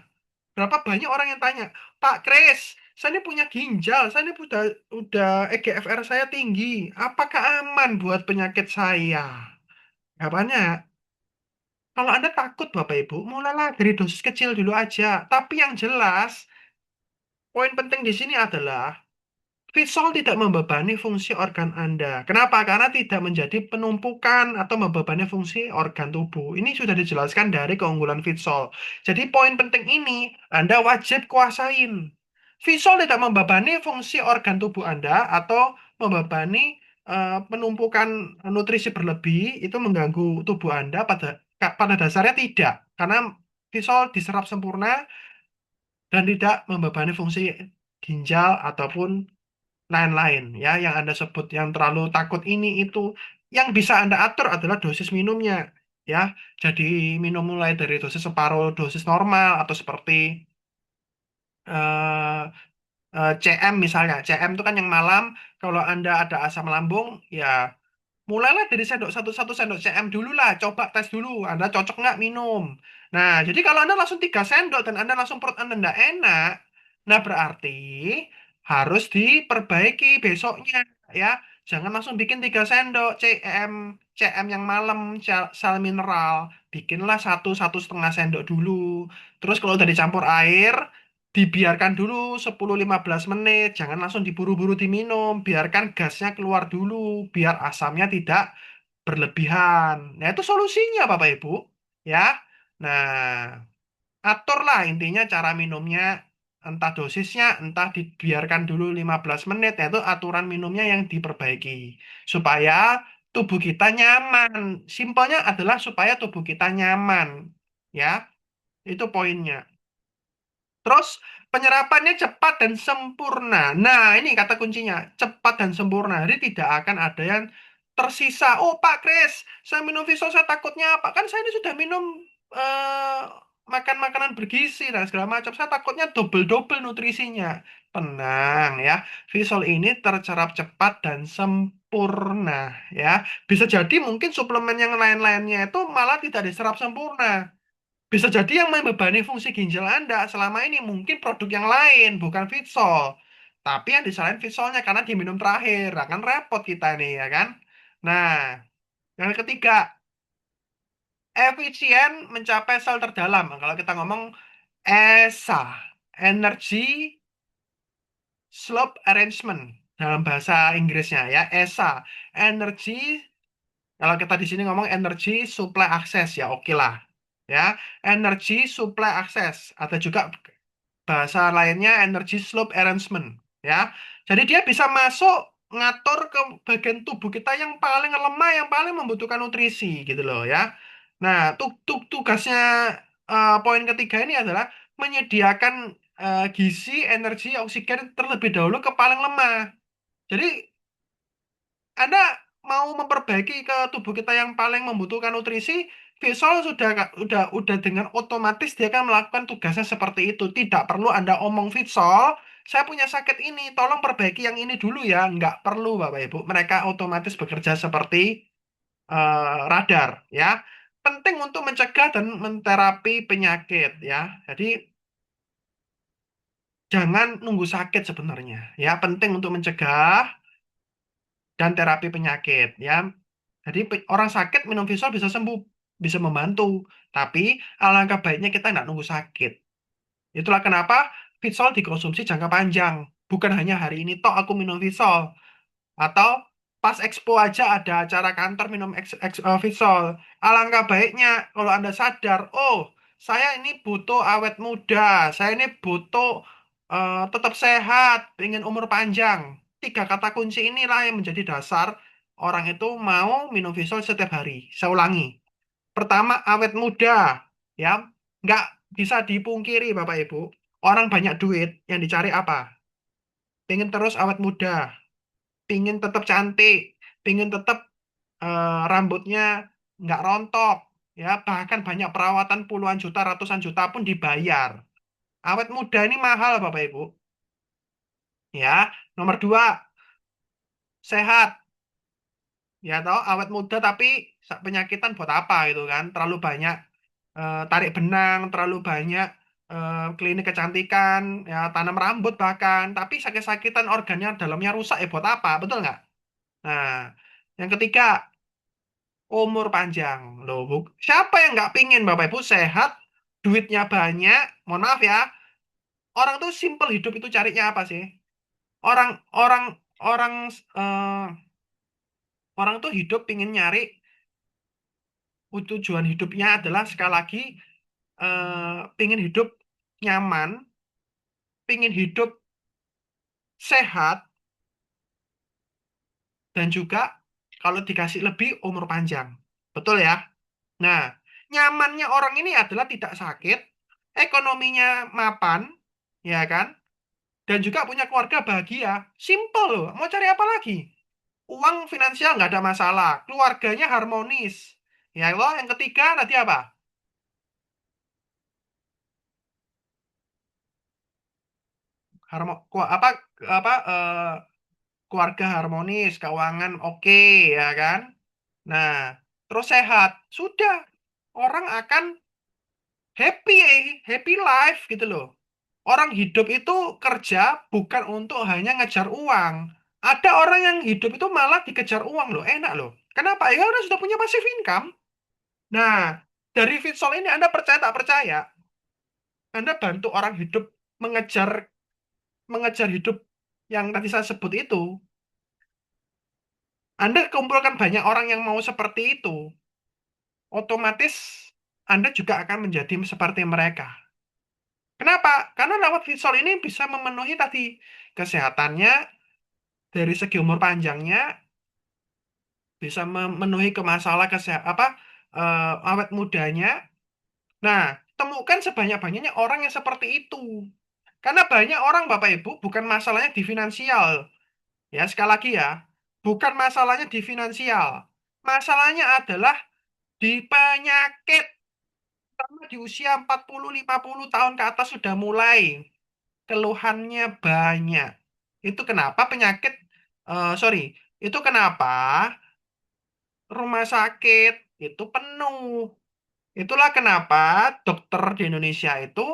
Berapa banyak orang yang tanya, Pak Kris, saya ini punya ginjal, saya ini udah EGFR saya tinggi. Apakah aman buat penyakit saya? Jawabannya, kalau Anda takut, Bapak Ibu, mulailah dari dosis kecil dulu aja. Tapi yang jelas, poin penting di sini adalah Fitsol tidak membebani fungsi organ Anda. Kenapa? Karena tidak menjadi penumpukan atau membebani fungsi organ tubuh. Ini sudah dijelaskan dari keunggulan Fitsol. Jadi poin penting ini Anda wajib kuasain. Fitsol tidak membebani fungsi organ tubuh Anda atau membebani penumpukan nutrisi berlebih itu mengganggu tubuh Anda pada dasarnya tidak. Karena Fitsol diserap sempurna dan tidak membebani fungsi ginjal ataupun lain-lain ya yang Anda sebut yang terlalu takut ini itu, yang bisa Anda atur adalah dosis minumnya ya. Jadi minum mulai dari dosis separuh dosis normal atau seperti eh, CM misalnya. CM itu kan yang malam, kalau Anda ada asam lambung ya mulailah dari satu sendok CM dulu lah, coba tes dulu, Anda cocok nggak minum. Nah, jadi kalau Anda langsung 3 sendok dan Anda langsung perut Anda nggak enak, nah berarti harus diperbaiki besoknya ya. Jangan langsung bikin 3 sendok CM yang malam, sel mineral. Bikinlah satu 1,5 sendok dulu. Terus kalau udah dicampur air, dibiarkan dulu 10-15 menit, jangan langsung diburu-buru diminum, biarkan gasnya keluar dulu, biar asamnya tidak berlebihan. Nah, itu solusinya Bapak Ibu. Ya. Nah, aturlah intinya cara minumnya, entah dosisnya, entah dibiarkan dulu 15 menit, nah, itu aturan minumnya yang diperbaiki. Supaya tubuh kita nyaman. Simpelnya adalah supaya tubuh kita nyaman. Ya, itu poinnya. Terus penyerapannya cepat dan sempurna. Nah, ini kata kuncinya, cepat dan sempurna. Jadi tidak akan ada yang tersisa. Oh, Pak Kris, saya minum Visol, saya takutnya apa? Kan saya ini sudah minum makan makanan bergizi dan segala macam. Saya takutnya double-double nutrisinya. Tenang ya, Visol ini tercerap cepat dan sempurna ya. Bisa jadi mungkin suplemen yang lain-lainnya itu malah tidak diserap sempurna. Bisa jadi yang membebani fungsi ginjal Anda selama ini mungkin produk yang lain, bukan Vitsol. Tapi yang disalahin Vitsolnya karena diminum terakhir. Akan repot kita nih ya kan. Nah, yang ketiga, efisien mencapai sel terdalam. Kalau kita ngomong ESA, Energy Slope Arrangement dalam bahasa Inggrisnya ya, ESA, Energy. Kalau kita di sini ngomong Energy Supply Access ya, oke lah. Ya, Energy Supply Access. Ada juga bahasa lainnya Energy Slope Arrangement ya. Jadi dia bisa masuk ngatur ke bagian tubuh kita yang paling lemah, yang paling membutuhkan nutrisi gitu loh ya. Nah, tugasnya poin ketiga ini adalah menyediakan gizi, energi, oksigen terlebih dahulu ke paling lemah. Jadi Anda mau memperbaiki ke tubuh kita yang paling membutuhkan nutrisi, Visol sudah dengan otomatis dia akan melakukan tugasnya seperti itu. Tidak perlu Anda omong Visol, saya punya sakit ini, tolong perbaiki yang ini dulu ya. Nggak perlu Bapak Ibu. Mereka otomatis bekerja seperti radar ya. Penting untuk mencegah dan menterapi penyakit ya. Jadi jangan nunggu sakit sebenarnya ya. Penting untuk mencegah dan terapi penyakit ya. Jadi orang sakit minum Visol bisa sembuh, bisa membantu. Tapi alangkah baiknya kita nggak nunggu sakit. Itulah kenapa Visol dikonsumsi jangka panjang. Bukan hanya hari ini toh aku minum Visol. Atau pas Expo aja ada acara kantor minum Visol. Alangkah baiknya kalau Anda sadar, oh saya ini butuh awet muda, saya ini butuh tetap sehat, ingin umur panjang. Tiga kata kunci inilah yang menjadi dasar orang itu mau minum Visol setiap hari. Saya ulangi. Pertama, awet muda. Ya, nggak bisa dipungkiri Bapak Ibu. Orang banyak duit, yang dicari apa? Pengen terus awet muda, pingin tetap cantik, pingin tetap rambutnya nggak rontok, ya bahkan banyak perawatan puluhan juta, ratusan juta pun dibayar. Awet muda ini mahal Bapak Ibu. Ya, nomor dua sehat. Ya tahu awet muda tapi penyakitan buat apa gitu kan? Terlalu banyak tarik benang, terlalu banyak klinik kecantikan, ya tanam rambut bahkan, tapi sakit-sakitan organnya dalamnya rusak ya buat apa? Betul nggak? Nah, yang ketiga umur panjang. Loh, siapa yang nggak pingin Bapak Ibu sehat, duitnya banyak? Mohon maaf ya, orang tuh simple hidup itu carinya apa sih? Orang orang orang eh, orang tuh hidup pingin nyari tujuan hidupnya adalah sekali lagi pingin hidup nyaman, pingin hidup sehat, dan juga kalau dikasih lebih umur panjang. Betul ya? Nah, nyamannya orang ini adalah tidak sakit, ekonominya mapan, ya kan? Dan juga punya keluarga bahagia. Simple loh. Mau cari apa lagi? Uang finansial nggak ada masalah. Keluarganya harmonis. Ya loh, yang ketiga tadi apa? Apa keluarga harmonis, keuangan oke, ya kan? Nah, terus sehat. Sudah, orang akan happy, happy life gitu loh. Orang hidup itu kerja bukan untuk hanya ngejar uang. Ada orang yang hidup itu malah dikejar uang loh, enak loh. Kenapa? Ya udah sudah punya passive income. Nah, dari Fitsol ini Anda percaya tak percaya? Anda bantu orang hidup mengejar mengejar hidup yang tadi saya sebut itu. Anda kumpulkan banyak orang yang mau seperti itu, otomatis Anda juga akan menjadi seperti mereka. Kenapa? Karena lewat Fitsol ini bisa memenuhi tadi kesehatannya dari segi umur panjangnya, bisa memenuhi ke masalah apa awet mudanya. Nah, temukan sebanyak-banyaknya orang yang seperti itu. Karena banyak orang Bapak Ibu bukan masalahnya di finansial. Ya, sekali lagi ya, bukan masalahnya di finansial. Masalahnya adalah di penyakit. Karena di usia 40-50 tahun ke atas sudah mulai. keluhannya banyak. Itu kenapa penyakit, sorry, itu kenapa rumah sakit itu penuh. Itulah kenapa dokter di Indonesia itu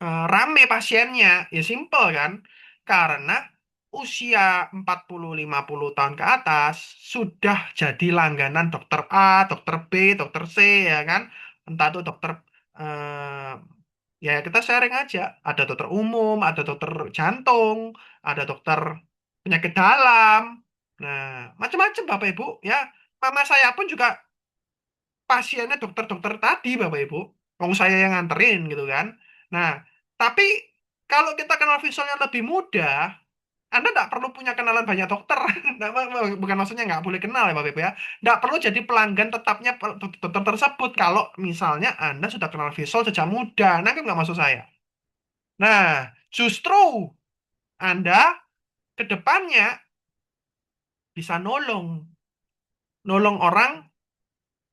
rame pasiennya. Ya simpel kan? Karena usia 40-50 tahun ke atas sudah jadi langganan dokter A, dokter B, dokter C, ya kan? Entah itu dokter, eh, ya kita sharing aja. Ada dokter umum, ada dokter jantung, ada dokter penyakit dalam. Nah, macam-macam Bapak Ibu ya. Mama saya pun juga pasiennya dokter-dokter tadi, Bapak Ibu. Wong saya yang nganterin gitu kan. Nah, tapi kalau kita kenal visualnya lebih mudah, Anda nggak perlu punya kenalan banyak dokter. Bukan maksudnya nggak boleh kenal ya, Bapak Ibu ya. Nggak perlu jadi pelanggan tetapnya dokter tersebut kalau misalnya Anda sudah kenal visual sejak muda. Nah, kan nggak maksud saya. Nah, justru Anda ke depannya bisa nolong orang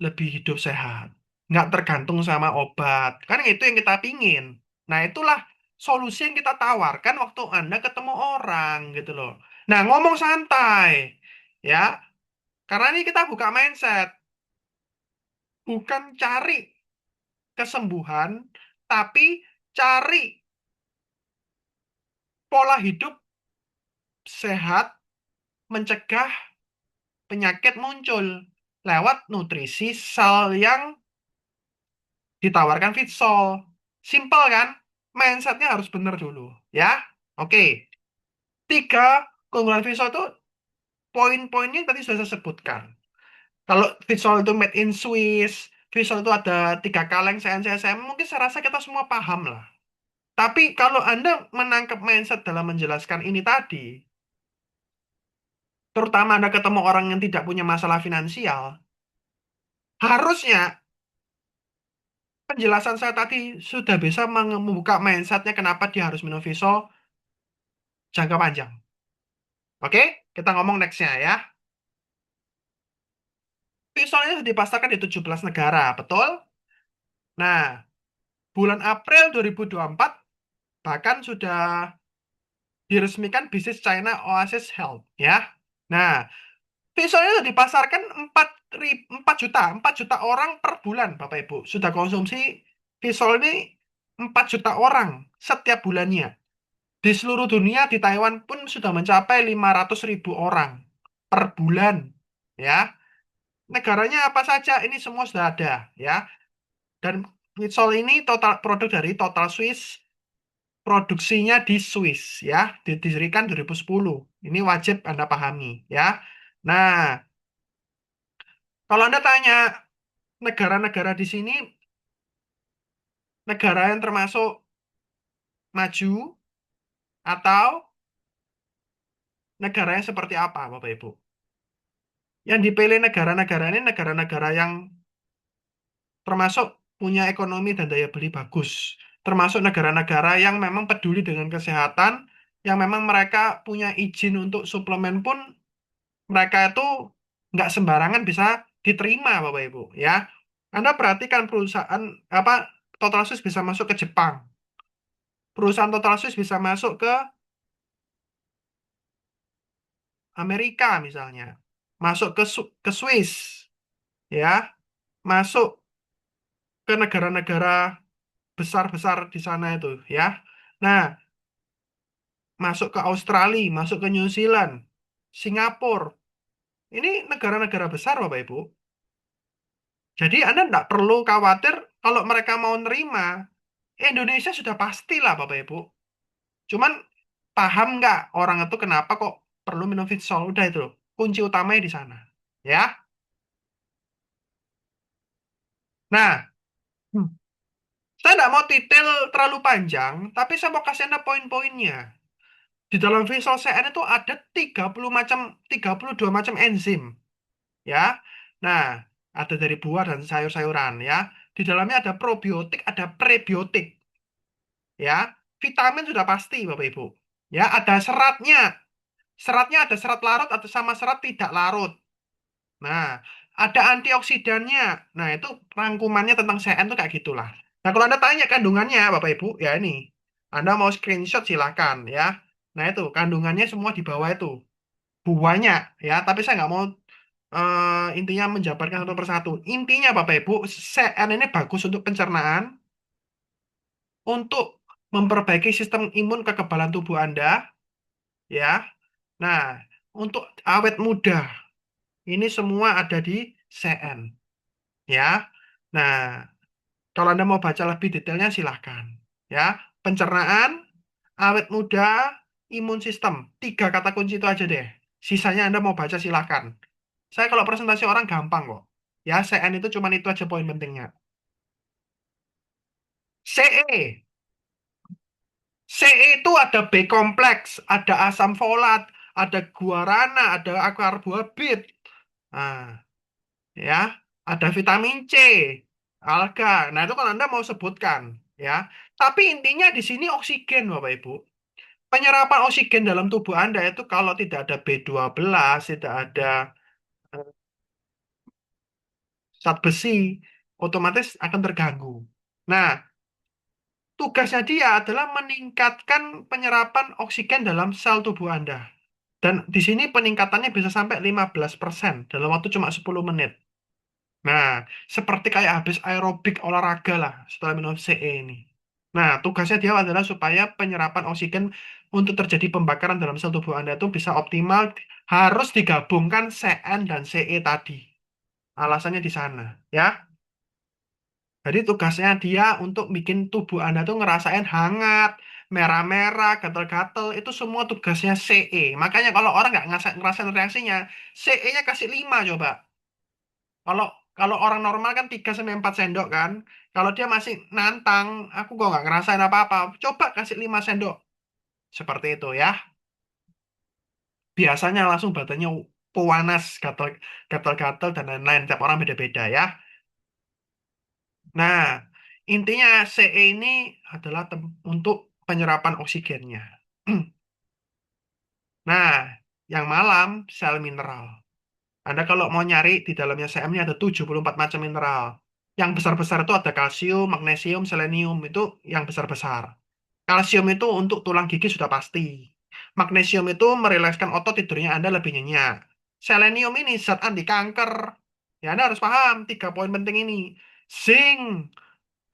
lebih hidup sehat. Nggak tergantung sama obat. Kan itu yang kita pingin. Nah, itulah solusi yang kita tawarkan waktu Anda ketemu orang gitu loh. Nah, ngomong santai. Ya, karena ini kita buka mindset. Bukan cari kesembuhan, tapi cari pola hidup sehat, mencegah penyakit muncul lewat nutrisi sel yang ditawarkan Fitsol. Simple kan? Mindsetnya harus benar dulu. Ya, oke. Tiga keunggulan Fitsol itu poin-poinnya tadi sudah saya sebutkan. Kalau Fitsol itu made in Swiss, Fitsol itu ada tiga kaleng CNCSM, mungkin saya rasa kita semua paham lah. Tapi kalau Anda menangkap mindset dalam menjelaskan ini tadi, terutama Anda ketemu orang yang tidak punya masalah finansial, harusnya penjelasan saya tadi sudah bisa membuka mindsetnya kenapa dia harus minum Vitsol jangka panjang. Oke, kita ngomong nextnya ya. Visualnya sudah dipasarkan di 17 negara, betul? Nah, bulan April 2024 bahkan sudah diresmikan bisnis China Oasis Health ya. Nah, visualnya sudah dipasarkan 4 juta orang per bulan, Bapak Ibu. Sudah konsumsi visual ini 4 juta orang setiap bulannya. Di seluruh dunia, di Taiwan pun sudah mencapai 500.000 orang per bulan ya. Negaranya apa saja ini semua sudah ada ya. Dan Mitsol ini total produk dari Total Swiss, produksinya di Swiss ya, didirikan 2010. Ini wajib Anda pahami ya. Nah, kalau Anda tanya negara-negara di sini, negara yang termasuk maju atau negara yang seperti apa, Bapak Ibu? Yang dipilih negara-negara ini negara-negara yang termasuk punya ekonomi dan daya beli bagus. Termasuk negara-negara yang memang peduli dengan kesehatan, yang memang mereka punya izin untuk suplemen pun mereka itu nggak sembarangan bisa diterima, Bapak Ibu. Ya, Anda perhatikan perusahaan apa Total Sus bisa masuk ke Jepang, perusahaan Total Sus bisa masuk ke Amerika misalnya, masuk ke Swiss, ya, masuk ke negara-negara besar-besar di sana itu, ya. Nah, masuk ke Australia, masuk ke New Zealand, Singapura. Ini negara-negara besar, Bapak Ibu. Jadi Anda tidak perlu khawatir kalau mereka mau nerima. Indonesia sudah pastilah, Bapak Ibu. Cuman paham nggak orang itu kenapa kok perlu minum Vitsol? Udah itu loh. Kunci utamanya di sana. Ya. Nah, hmm, saya nggak mau detail terlalu panjang, tapi saya mau kasih Anda poin-poinnya. Di dalam Vitsol CN itu ada 32 macam enzim. Ya. Nah, ada dari buah dan sayur-sayuran ya. Di dalamnya ada probiotik, ada prebiotik ya. Vitamin sudah pasti Bapak Ibu. Ya, ada seratnya. Seratnya ada serat larut atau sama serat tidak larut. Nah, ada antioksidannya. Nah, itu rangkumannya tentang CN tuh kayak gitulah. Nah, kalau Anda tanya kandungannya Bapak Ibu, ya ini. Anda mau screenshot silakan ya. Nah itu kandungannya semua di bawah itu. Banyak ya, tapi saya nggak mau intinya menjabarkan satu persatu. Intinya Bapak Ibu, CN ini bagus untuk pencernaan, untuk memperbaiki sistem imun kekebalan tubuh Anda, ya. Nah, untuk awet muda, ini semua ada di CN, ya. Nah, kalau Anda mau baca lebih detailnya silahkan, ya. Pencernaan, awet muda, imun sistem, tiga kata kunci itu aja deh. Sisanya Anda mau baca silahkan. Saya kalau presentasi orang gampang kok. Ya, CN itu cuma itu aja poin pentingnya. CE. CE itu ada B kompleks, ada asam folat, ada guarana, ada akarbonat. Nah, ya, ada vitamin C, alga. Nah, itu kalau Anda mau sebutkan, ya. Tapi intinya di sini oksigen, Bapak Ibu. Penyerapan oksigen dalam tubuh Anda itu kalau tidak ada B12, tidak ada eh, zat besi, otomatis akan terganggu. Nah, tugasnya dia adalah meningkatkan penyerapan oksigen dalam sel tubuh Anda. Dan di sini peningkatannya bisa sampai 15% dalam waktu cuma 10 menit. Nah, seperti kayak habis aerobik olahraga lah setelah minum CE ini. Nah, tugasnya dia adalah supaya penyerapan oksigen untuk terjadi pembakaran dalam sel tubuh Anda itu bisa optimal, harus digabungkan CN dan CE tadi. Alasannya di sana, ya. Jadi tugasnya dia untuk bikin tubuh Anda tuh ngerasain hangat, merah-merah, gatal-gatal. Itu semua tugasnya CE. Makanya kalau orang nggak ngerasain reaksinya, CE-nya kasih 5 coba. Kalau kalau orang normal kan 3 sampai 4 sendok kan. Kalau dia masih nantang, aku kok nggak ngerasain apa-apa. Coba kasih 5 sendok. Seperti itu ya. Biasanya langsung badannya panas, gatal-gatal, dan lain-lain. Tiap orang beda-beda ya. Nah, intinya CE ini adalah untuk penyerapan oksigennya. Nah, yang malam sel mineral. Anda kalau mau nyari di dalamnya CM ini ada 74 macam mineral. Yang besar-besar itu ada kalsium, magnesium, selenium, itu yang besar-besar. Kalsium itu untuk tulang gigi sudah pasti. Magnesium itu merilekskan otot tidurnya Anda lebih nyenyak. Selenium ini zat anti kanker. Ya, Anda harus paham 3 poin penting ini. Zinc,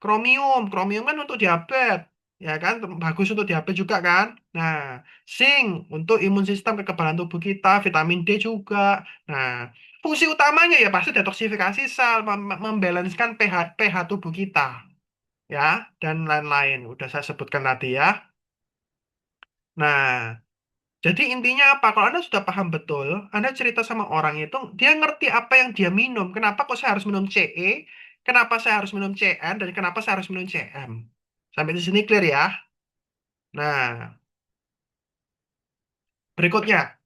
kromium kan untuk diabetes, ya kan, bagus untuk diabetes juga kan. Nah, zinc untuk imun sistem kekebalan tubuh kita, vitamin D juga. Nah, fungsi utamanya ya pasti detoksifikasi sel, membalanskan pH tubuh kita, ya, dan lain-lain. Udah saya sebutkan tadi ya. Nah, jadi intinya apa? Kalau Anda sudah paham betul, Anda cerita sama orang itu, dia ngerti apa yang dia minum. Kenapa kok saya harus minum CE? Kenapa saya harus minum CN? Dan kenapa saya harus minum CM? Sampai di sini clear ya? Nah, berikutnya,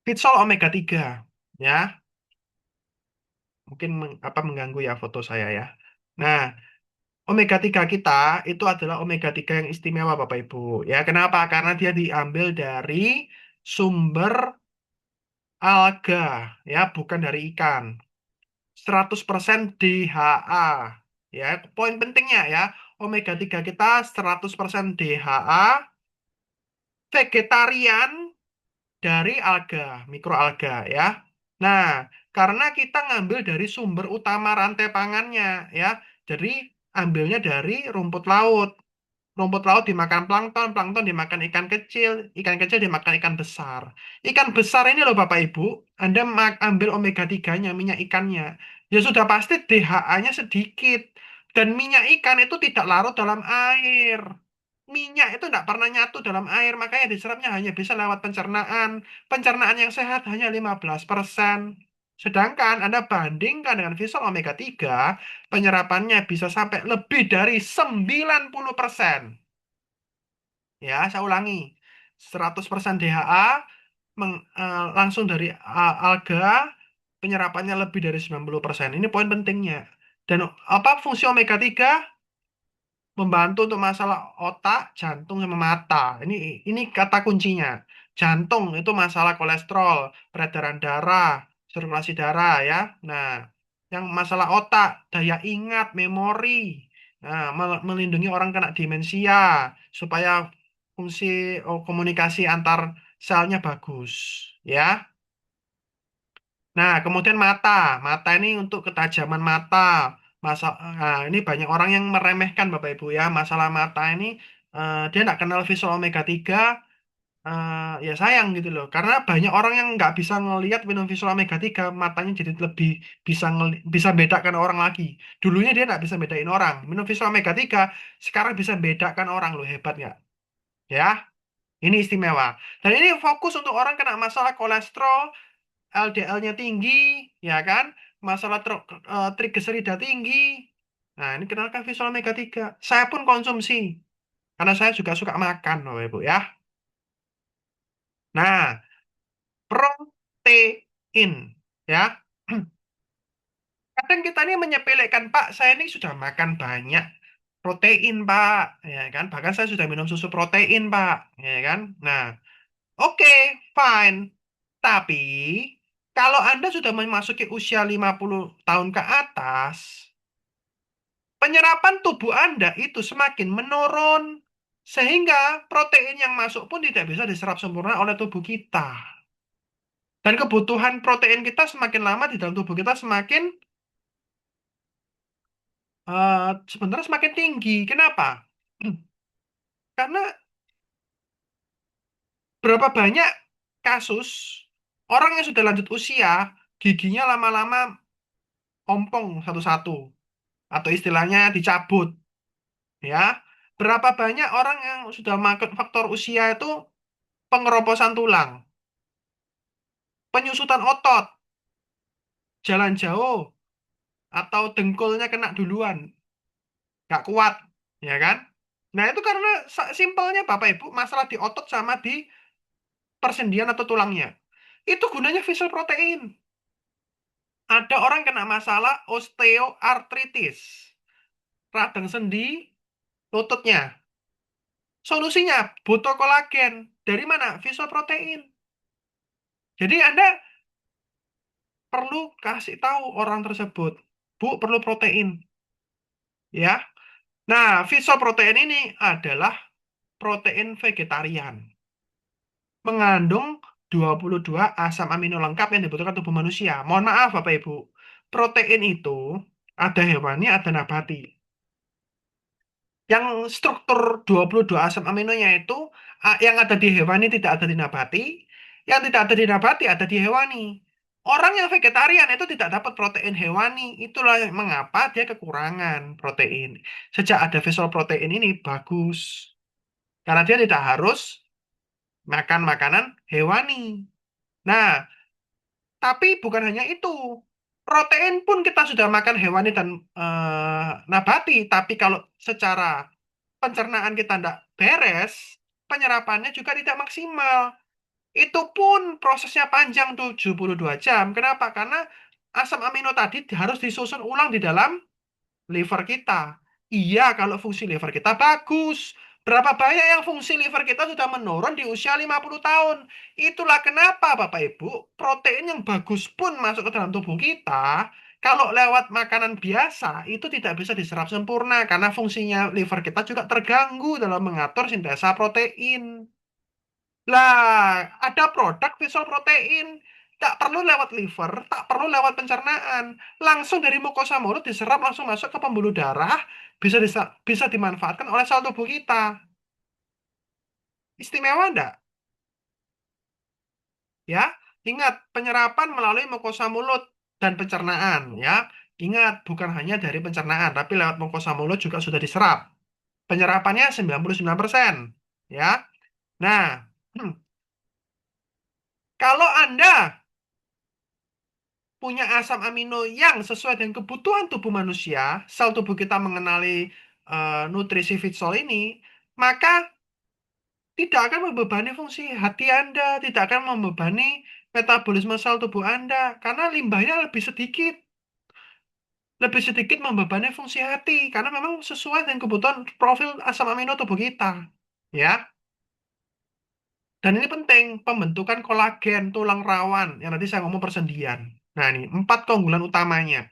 Fitsol omega 3. Ya, mungkin mengganggu ya foto saya ya. Nah, omega 3 kita itu adalah omega 3 yang istimewa Bapak Ibu. Ya, kenapa? Karena dia diambil dari sumber alga, ya, bukan dari ikan. 100% DHA. Ya, poin pentingnya ya, omega 3 kita 100% DHA, vegetarian, dari alga, mikroalga ya. Nah, karena kita ngambil dari sumber utama rantai pangannya ya. Jadi ambilnya dari rumput laut. Rumput laut dimakan plankton, plankton dimakan ikan kecil dimakan ikan besar. Ikan besar ini loh Bapak Ibu, Anda ambil omega 3-nya, minyak ikannya. Ya sudah pasti DHA-nya sedikit. Dan minyak ikan itu tidak larut dalam air. Minyak itu tidak pernah nyatu dalam air, makanya diserapnya hanya bisa lewat pencernaan. Pencernaan yang sehat hanya 15%. Sedangkan Anda bandingkan dengan Visol omega 3, penyerapannya bisa sampai lebih dari 90%. Ya, saya ulangi. 100% DHA langsung dari alga, penyerapannya lebih dari 90%. Ini poin pentingnya. Dan apa fungsi omega 3? Membantu untuk masalah otak, jantung sama mata. Ini kata kuncinya. Jantung itu masalah kolesterol, peredaran darah, sirkulasi darah ya. Nah, yang masalah otak, daya ingat, memori. Nah, melindungi orang kena demensia supaya fungsi komunikasi antar selnya bagus, ya. Nah, kemudian mata. Mata ini untuk ketajaman mata. Nah, ini banyak orang yang meremehkan Bapak Ibu ya. Masalah mata ini dia nggak kenal visual omega 3. Ya sayang gitu loh. Karena banyak orang yang nggak bisa ngelihat minum visual omega 3, matanya jadi lebih bisa bedakan orang lagi. Dulunya dia nggak bisa bedain orang. Minum visual omega 3 sekarang bisa bedakan orang loh, hebat nggak? Ya, ini istimewa. Dan ini fokus untuk orang kena masalah kolesterol, LDL-nya tinggi, ya kan? Masalah trigliserida tinggi. Nah, ini kenalkan visual omega 3. Saya pun konsumsi, karena saya juga suka makan, Bapak Ibu ya. Nah, protein, ya. Kadang kita ini menyepelekan, Pak, saya ini sudah makan banyak protein, Pak, ya kan? Bahkan saya sudah minum susu protein, Pak, ya kan? Nah, oke, fine. Tapi, kalau Anda sudah memasuki usia 50 tahun ke atas, penyerapan tubuh Anda itu semakin menurun. Sehingga protein yang masuk pun tidak bisa diserap sempurna oleh tubuh kita. Dan kebutuhan protein kita semakin lama di dalam tubuh kita semakin sebenarnya semakin tinggi. Kenapa? Karena berapa banyak kasus orang yang sudah lanjut usia, giginya lama-lama ompong satu-satu, atau istilahnya dicabut, ya. Berapa banyak orang yang sudah makan faktor usia itu pengeroposan tulang, penyusutan otot, jalan jauh, atau dengkulnya kena duluan, nggak kuat, ya kan? Nah, itu karena simpelnya Bapak Ibu, masalah di otot sama di persendian atau tulangnya. Itu gunanya fisil protein. Ada orang kena masalah osteoartritis, radang sendi lututnya. Solusinya butuh kolagen. Dari mana? Fisil protein. Jadi Anda perlu kasih tahu orang tersebut, Bu, perlu protein, ya. Nah, fisil protein ini adalah protein vegetarian. Mengandung 22 asam amino lengkap yang dibutuhkan tubuh manusia. Mohon maaf, Bapak Ibu. Protein itu ada hewani, ada nabati. Yang struktur 22 asam aminonya itu yang ada di hewani tidak ada di nabati, yang tidak ada di nabati ada di hewani. Orang yang vegetarian itu tidak dapat protein hewani. Itulah mengapa dia kekurangan protein. Sejak ada visual protein ini bagus. Karena dia tidak harus makan makanan hewani. Nah, tapi bukan hanya itu. Protein pun kita sudah makan hewani dan nabati. Tapi kalau secara pencernaan kita tidak beres, penyerapannya juga tidak maksimal. Itu pun prosesnya panjang 72 jam. Kenapa? Karena asam amino tadi harus disusun ulang di dalam liver kita. Iya, kalau fungsi liver kita bagus. Berapa banyak yang fungsi liver kita sudah menurun di usia 50 tahun. Itulah kenapa Bapak Ibu, protein yang bagus pun masuk ke dalam tubuh kita, kalau lewat makanan biasa, itu tidak bisa diserap sempurna karena fungsinya liver kita juga terganggu dalam mengatur sintesa protein. Lah, ada produk visual protein. Tak perlu lewat liver, tak perlu lewat pencernaan. Langsung dari mukosa mulut diserap langsung masuk ke pembuluh darah, bisa dimanfaatkan oleh sel tubuh kita. Istimewa enggak? Ya, ingat penyerapan melalui mukosa mulut dan pencernaan ya. Ingat, bukan hanya dari pencernaan, tapi lewat mukosa mulut juga sudah diserap. Penyerapannya 99%. Ya. Nah, kalau Anda punya asam amino yang sesuai dengan kebutuhan tubuh manusia, sel tubuh kita mengenali nutrisi fitsol ini, maka tidak akan membebani fungsi hati Anda, tidak akan membebani metabolisme sel tubuh Anda, karena limbahnya lebih sedikit membebani fungsi hati, karena memang sesuai dengan kebutuhan profil asam amino tubuh kita. Ya, dan ini penting, pembentukan kolagen, tulang rawan, yang nanti saya ngomong persendian. Nah, ini 4 keunggulan utamanya.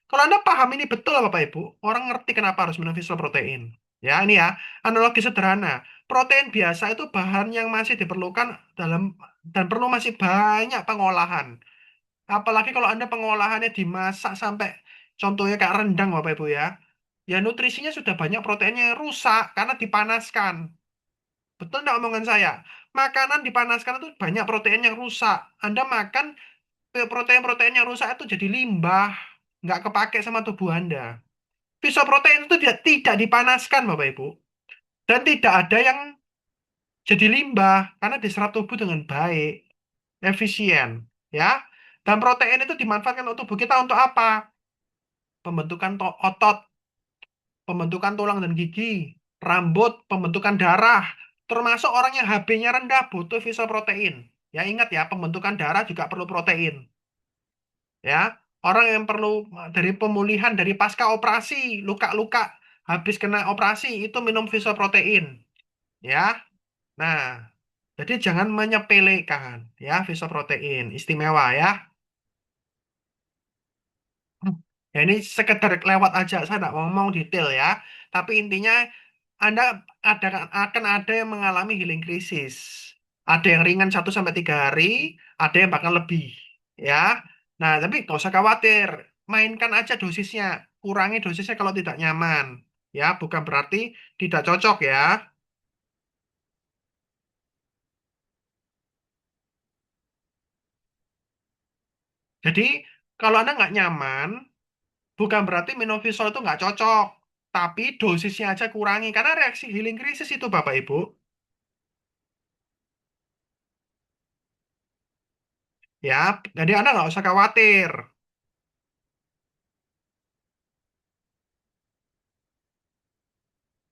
Kalau Anda paham ini betul Bapak Ibu, orang ngerti kenapa harus minum vegetable protein. Ya, ini ya, analogi sederhana. Protein biasa itu bahan yang masih diperlukan dalam dan perlu masih banyak pengolahan. Apalagi kalau Anda pengolahannya dimasak sampai contohnya kayak rendang Bapak Ibu ya. Ya nutrisinya sudah banyak proteinnya yang rusak karena dipanaskan. Betul nggak omongan saya? Makanan dipanaskan itu banyak protein yang rusak. Anda makan protein-protein yang rusak itu jadi limbah, nggak kepake sama tubuh Anda. Pisau protein itu tidak dipanaskan, Bapak Ibu. Dan tidak ada yang jadi limbah, karena diserap tubuh dengan baik, efisien. Ya. Dan protein itu dimanfaatkan untuk tubuh kita untuk apa? Pembentukan otot, pembentukan tulang dan gigi, rambut, pembentukan darah. Termasuk orang yang HB-nya rendah butuh pisau protein. Ya ingat ya, pembentukan darah juga perlu protein. Ya, orang yang perlu dari pemulihan dari pasca operasi, luka-luka habis kena operasi itu minum fisoprotein, ya. Nah, jadi jangan menyepelekan ya fisoprotein, istimewa ya. Ya ini sekedar lewat aja, saya nggak mau ngomong detail ya. Tapi intinya Anda akan ada yang mengalami healing krisis. Ada yang ringan 1 sampai 3 hari, ada yang bahkan lebih. Ya. Nah, tapi nggak usah khawatir. Mainkan aja dosisnya. Kurangi dosisnya kalau tidak nyaman. Ya, bukan berarti tidak cocok ya. Jadi, kalau Anda nggak nyaman, bukan berarti Minovisol itu nggak cocok. Tapi dosisnya aja kurangi. Karena reaksi healing krisis itu, Bapak Ibu. Ya, jadi Anda nggak usah khawatir.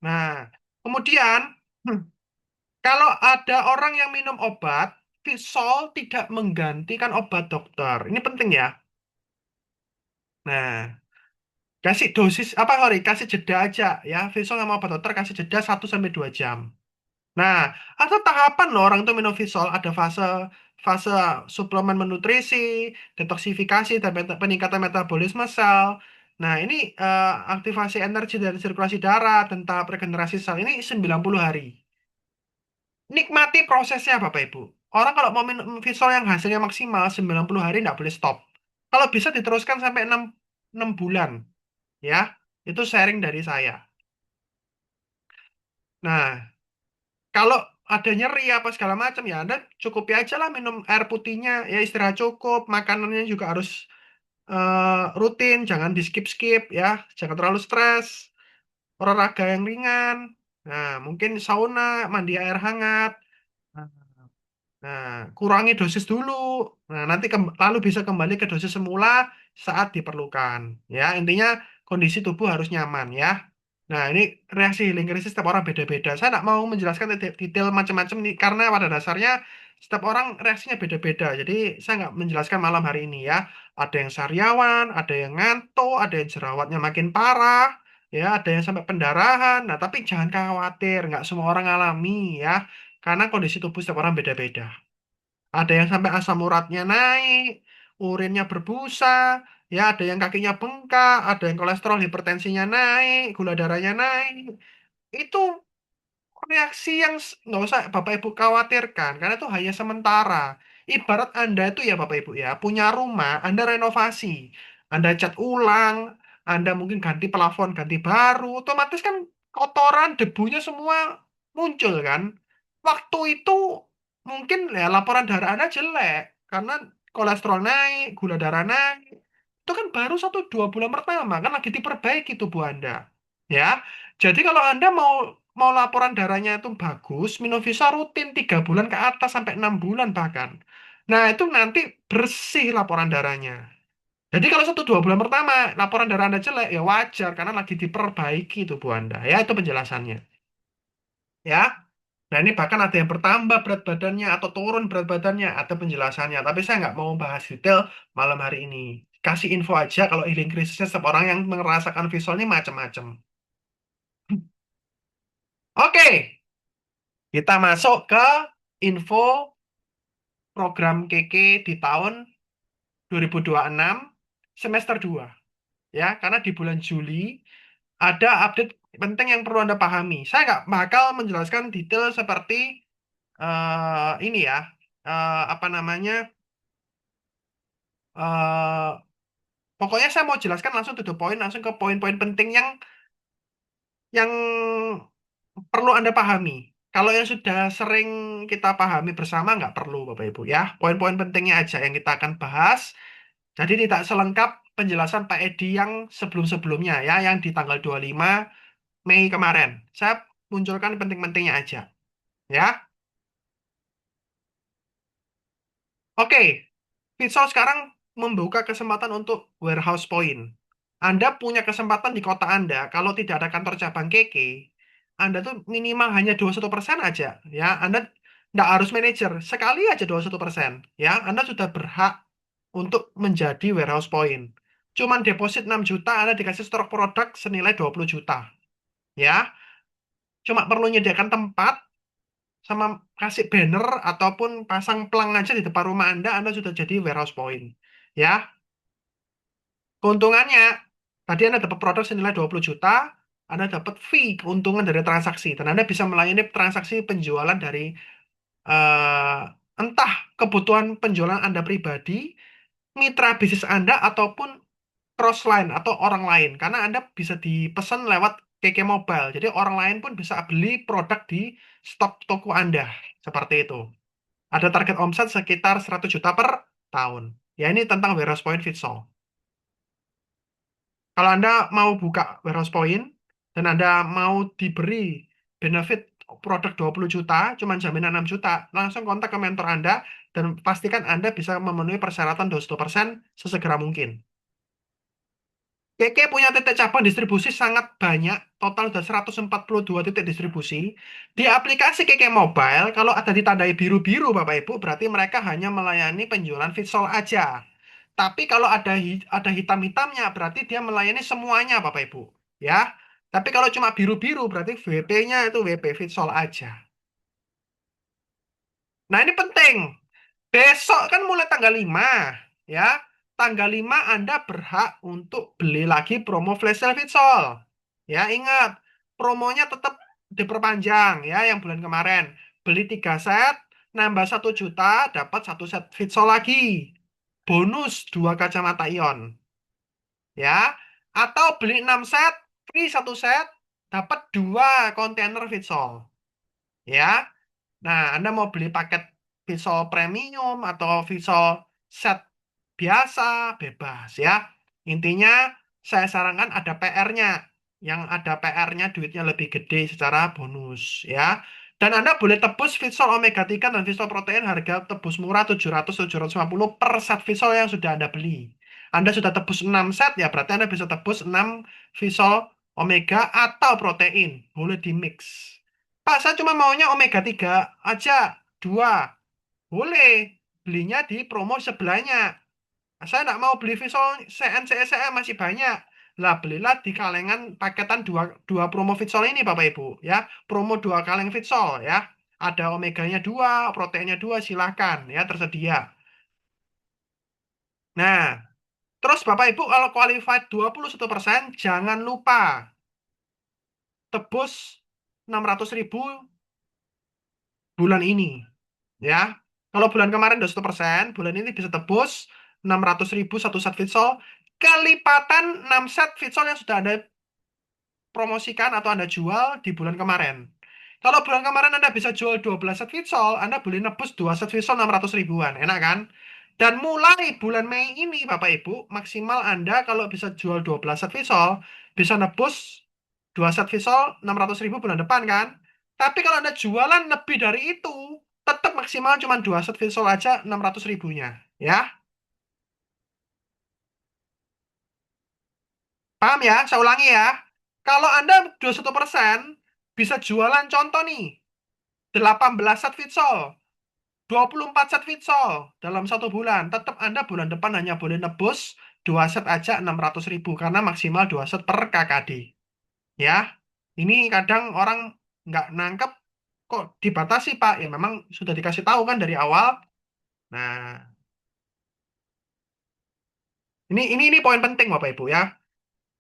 Nah, kemudian hmm, kalau ada orang yang minum obat, Visol tidak menggantikan obat dokter. Ini penting ya. Nah, kasih dosis apa sorry, kasih jeda aja ya. Visol sama obat dokter kasih jeda 1 sampai 2 jam. Nah, ada tahapan loh orang itu minum Visol, ada fase fase suplemen menutrisi, detoksifikasi, dan peningkatan metabolisme sel. Nah, ini aktivasi energi dari sirkulasi darah dan tahap regenerasi sel ini 90 hari. Nikmati prosesnya Bapak Ibu. Orang kalau mau minum Visol yang hasilnya maksimal 90 hari nggak boleh stop. Kalau bisa diteruskan sampai 6 bulan. Ya, itu sharing dari saya. Nah, kalau ada nyeri apa segala macam ya Anda cukupi aja lah minum air putihnya. Ya istirahat cukup. Makanannya juga harus rutin. Jangan di skip-skip ya. Jangan terlalu stres. Olahraga yang ringan. Nah, mungkin sauna, mandi air hangat. Nah, kurangi dosis dulu. Nah, nanti lalu bisa kembali ke dosis semula saat diperlukan. Ya, intinya kondisi tubuh harus nyaman ya. Nah, ini reaksi healing krisis setiap orang beda-beda. Saya tidak mau menjelaskan detail macam-macam nih, karena pada dasarnya setiap orang reaksinya beda-beda. Jadi, saya nggak menjelaskan malam hari ini ya. Ada yang sariawan, ada yang ngantuk, ada yang jerawatnya makin parah, ya, ada yang sampai pendarahan. Nah, tapi jangan khawatir, nggak semua orang alami ya. Karena kondisi tubuh setiap orang beda-beda. Ada yang sampai asam uratnya naik, urinnya berbusa, ya ada yang kakinya bengkak, ada yang kolesterol hipertensinya naik, gula darahnya naik. Itu reaksi yang nggak usah Bapak Ibu khawatirkan, karena itu hanya sementara. Ibarat Anda itu ya Bapak Ibu ya, punya rumah, Anda renovasi, Anda cat ulang, Anda mungkin ganti plafon, ganti baru, otomatis kan kotoran, debunya semua muncul kan. Waktu itu mungkin ya laporan darah Anda jelek, karena kolesterol naik, gula darah naik. Itu kan baru 1 2 bulan pertama, kan lagi diperbaiki tubuh Anda. Ya, jadi kalau Anda mau mau laporan darahnya itu bagus, Minovisa rutin 3 bulan ke atas sampai 6 bulan bahkan. Nah, itu nanti bersih laporan darahnya. Jadi kalau 1 2 bulan pertama laporan darah Anda jelek, ya wajar karena lagi diperbaiki tubuh Anda. Ya, itu penjelasannya. Ya. Nah, ini bahkan ada yang bertambah berat badannya atau turun berat badannya, ada penjelasannya. Tapi saya nggak mau bahas detail malam hari ini. Kasih info aja kalau healing krisisnya setiap orang yang merasakan visualnya macam-macam. Oke, kita masuk ke info program KK di tahun 2026 semester 2. ya, karena di bulan Juli ada update penting yang perlu Anda pahami. Saya nggak bakal menjelaskan detail seperti ini ya, apa namanya, eh pokoknya saya mau jelaskan langsung to the point, langsung ke poin-poin penting yang perlu Anda pahami. Kalau yang sudah sering kita pahami bersama nggak perlu Bapak Ibu ya. Poin-poin pentingnya aja yang kita akan bahas. Jadi tidak selengkap penjelasan Pak Edi yang sebelum-sebelumnya ya, yang di tanggal 25 Mei kemarin. Saya munculkan penting-pentingnya aja ya. Oke, Vitsol sekarang membuka kesempatan untuk warehouse point. Anda punya kesempatan di kota Anda, kalau tidak ada kantor cabang KK, Anda tuh minimal hanya 21% aja. Ya, Anda nggak harus manajer, sekali aja 21%. Ya, Anda sudah berhak untuk menjadi warehouse point. Cuman deposit 6 juta, Anda dikasih stok produk senilai 20 juta. Ya, cuma perlu menyediakan tempat, sama kasih banner ataupun pasang plang aja di depan rumah Anda sudah jadi warehouse point. Ya, keuntungannya, tadi Anda dapat produk senilai 20 juta, Anda dapat fee keuntungan dari transaksi, dan Anda bisa melayani transaksi penjualan dari eh, entah kebutuhan penjualan Anda pribadi, mitra bisnis Anda, ataupun cross-line atau orang lain. Karena Anda bisa dipesan lewat KK Mobile, jadi orang lain pun bisa beli produk di stok toko Anda. Seperti itu. Ada target omset sekitar 100 juta per tahun. Ya, ini tentang warehouse point Fitsol. Kalau Anda mau buka warehouse point dan Anda mau diberi benefit produk 20 juta, cuman jaminan 6 juta, langsung kontak ke mentor Anda dan pastikan Anda bisa memenuhi persyaratan 20% sesegera mungkin. KK punya titik cabang distribusi sangat banyak, total ada 142 titik distribusi. Di aplikasi KK Mobile, kalau ada ditandai biru-biru Bapak Ibu, berarti mereka hanya melayani penjualan Vitsol aja. Tapi kalau ada hitam-hitamnya, berarti dia melayani semuanya Bapak Ibu. Ya. Tapi kalau cuma biru-biru, berarti WP-nya itu WP Vitsol aja. Nah, ini penting. Besok kan mulai tanggal 5, ya. Tanggal 5 Anda berhak untuk beli lagi promo flash sale Vitsol. Ya, ingat, promonya tetap diperpanjang ya, yang bulan kemarin. Beli 3 set, nambah 1 juta, dapat 1 set Vitsol lagi. Bonus 2 kacamata ion. Ya, atau beli 6 set, free 1 set, dapat 2 kontainer Vitsol. Ya, nah, Anda mau beli paket Visual Premium atau Visual Set biasa, bebas ya. Intinya, saya sarankan ada PR-nya. Yang ada PR-nya duitnya lebih gede secara bonus ya. Dan Anda boleh tebus Visual Omega 3 dan Visual Protein harga tebus murah 700-750 per set Visual yang sudah Anda beli. Anda sudah tebus 6 set ya, berarti Anda bisa tebus 6 Visual Omega atau protein. Boleh di mix. Pak, saya cuma maunya omega 3 aja, 2. Boleh, belinya di promo sebelahnya. Saya nggak mau beli Visual CNCSE masih banyak. Lah, belilah di kalengan paketan dua promo Visual ini, Bapak Ibu. Ya, promo 2 kaleng Visual ya. Ada omeganya 2, proteinnya 2, silahkan ya, tersedia. Nah, terus Bapak Ibu kalau qualified 21%, jangan lupa tebus 600.000 bulan ini. Ya, kalau bulan kemarin udah 1%, bulan ini bisa tebus 600.000 satu set Vitsol, kelipatan 6 set Vitsol yang sudah Anda promosikan atau Anda jual di bulan kemarin. Kalau bulan kemarin Anda bisa jual 12 set Vitsol, Anda boleh nebus 2 set Vitsol 600 ribuan, enak kan? Dan mulai bulan Mei ini, Bapak Ibu, maksimal Anda kalau bisa jual 12 set Vitsol, bisa nebus 2 set Vitsol 600 ribu bulan depan kan? Tapi kalau Anda jualan lebih dari itu, tetap maksimal cuma 2 set Vitsol aja 600 ribunya. Ya, paham ya? Saya ulangi ya. Kalau Anda 21% bisa jualan contoh nih, 18 set Vitsol, 24 set Vitsol dalam 1 bulan. Tetap Anda bulan depan hanya boleh nebus 2 set aja 600 ribu karena maksimal 2 set per KKD. Ya, ini kadang orang nggak nangkep kok dibatasi Pak. Ya memang sudah dikasih tahu kan dari awal. Nah, ini poin penting Bapak Ibu ya.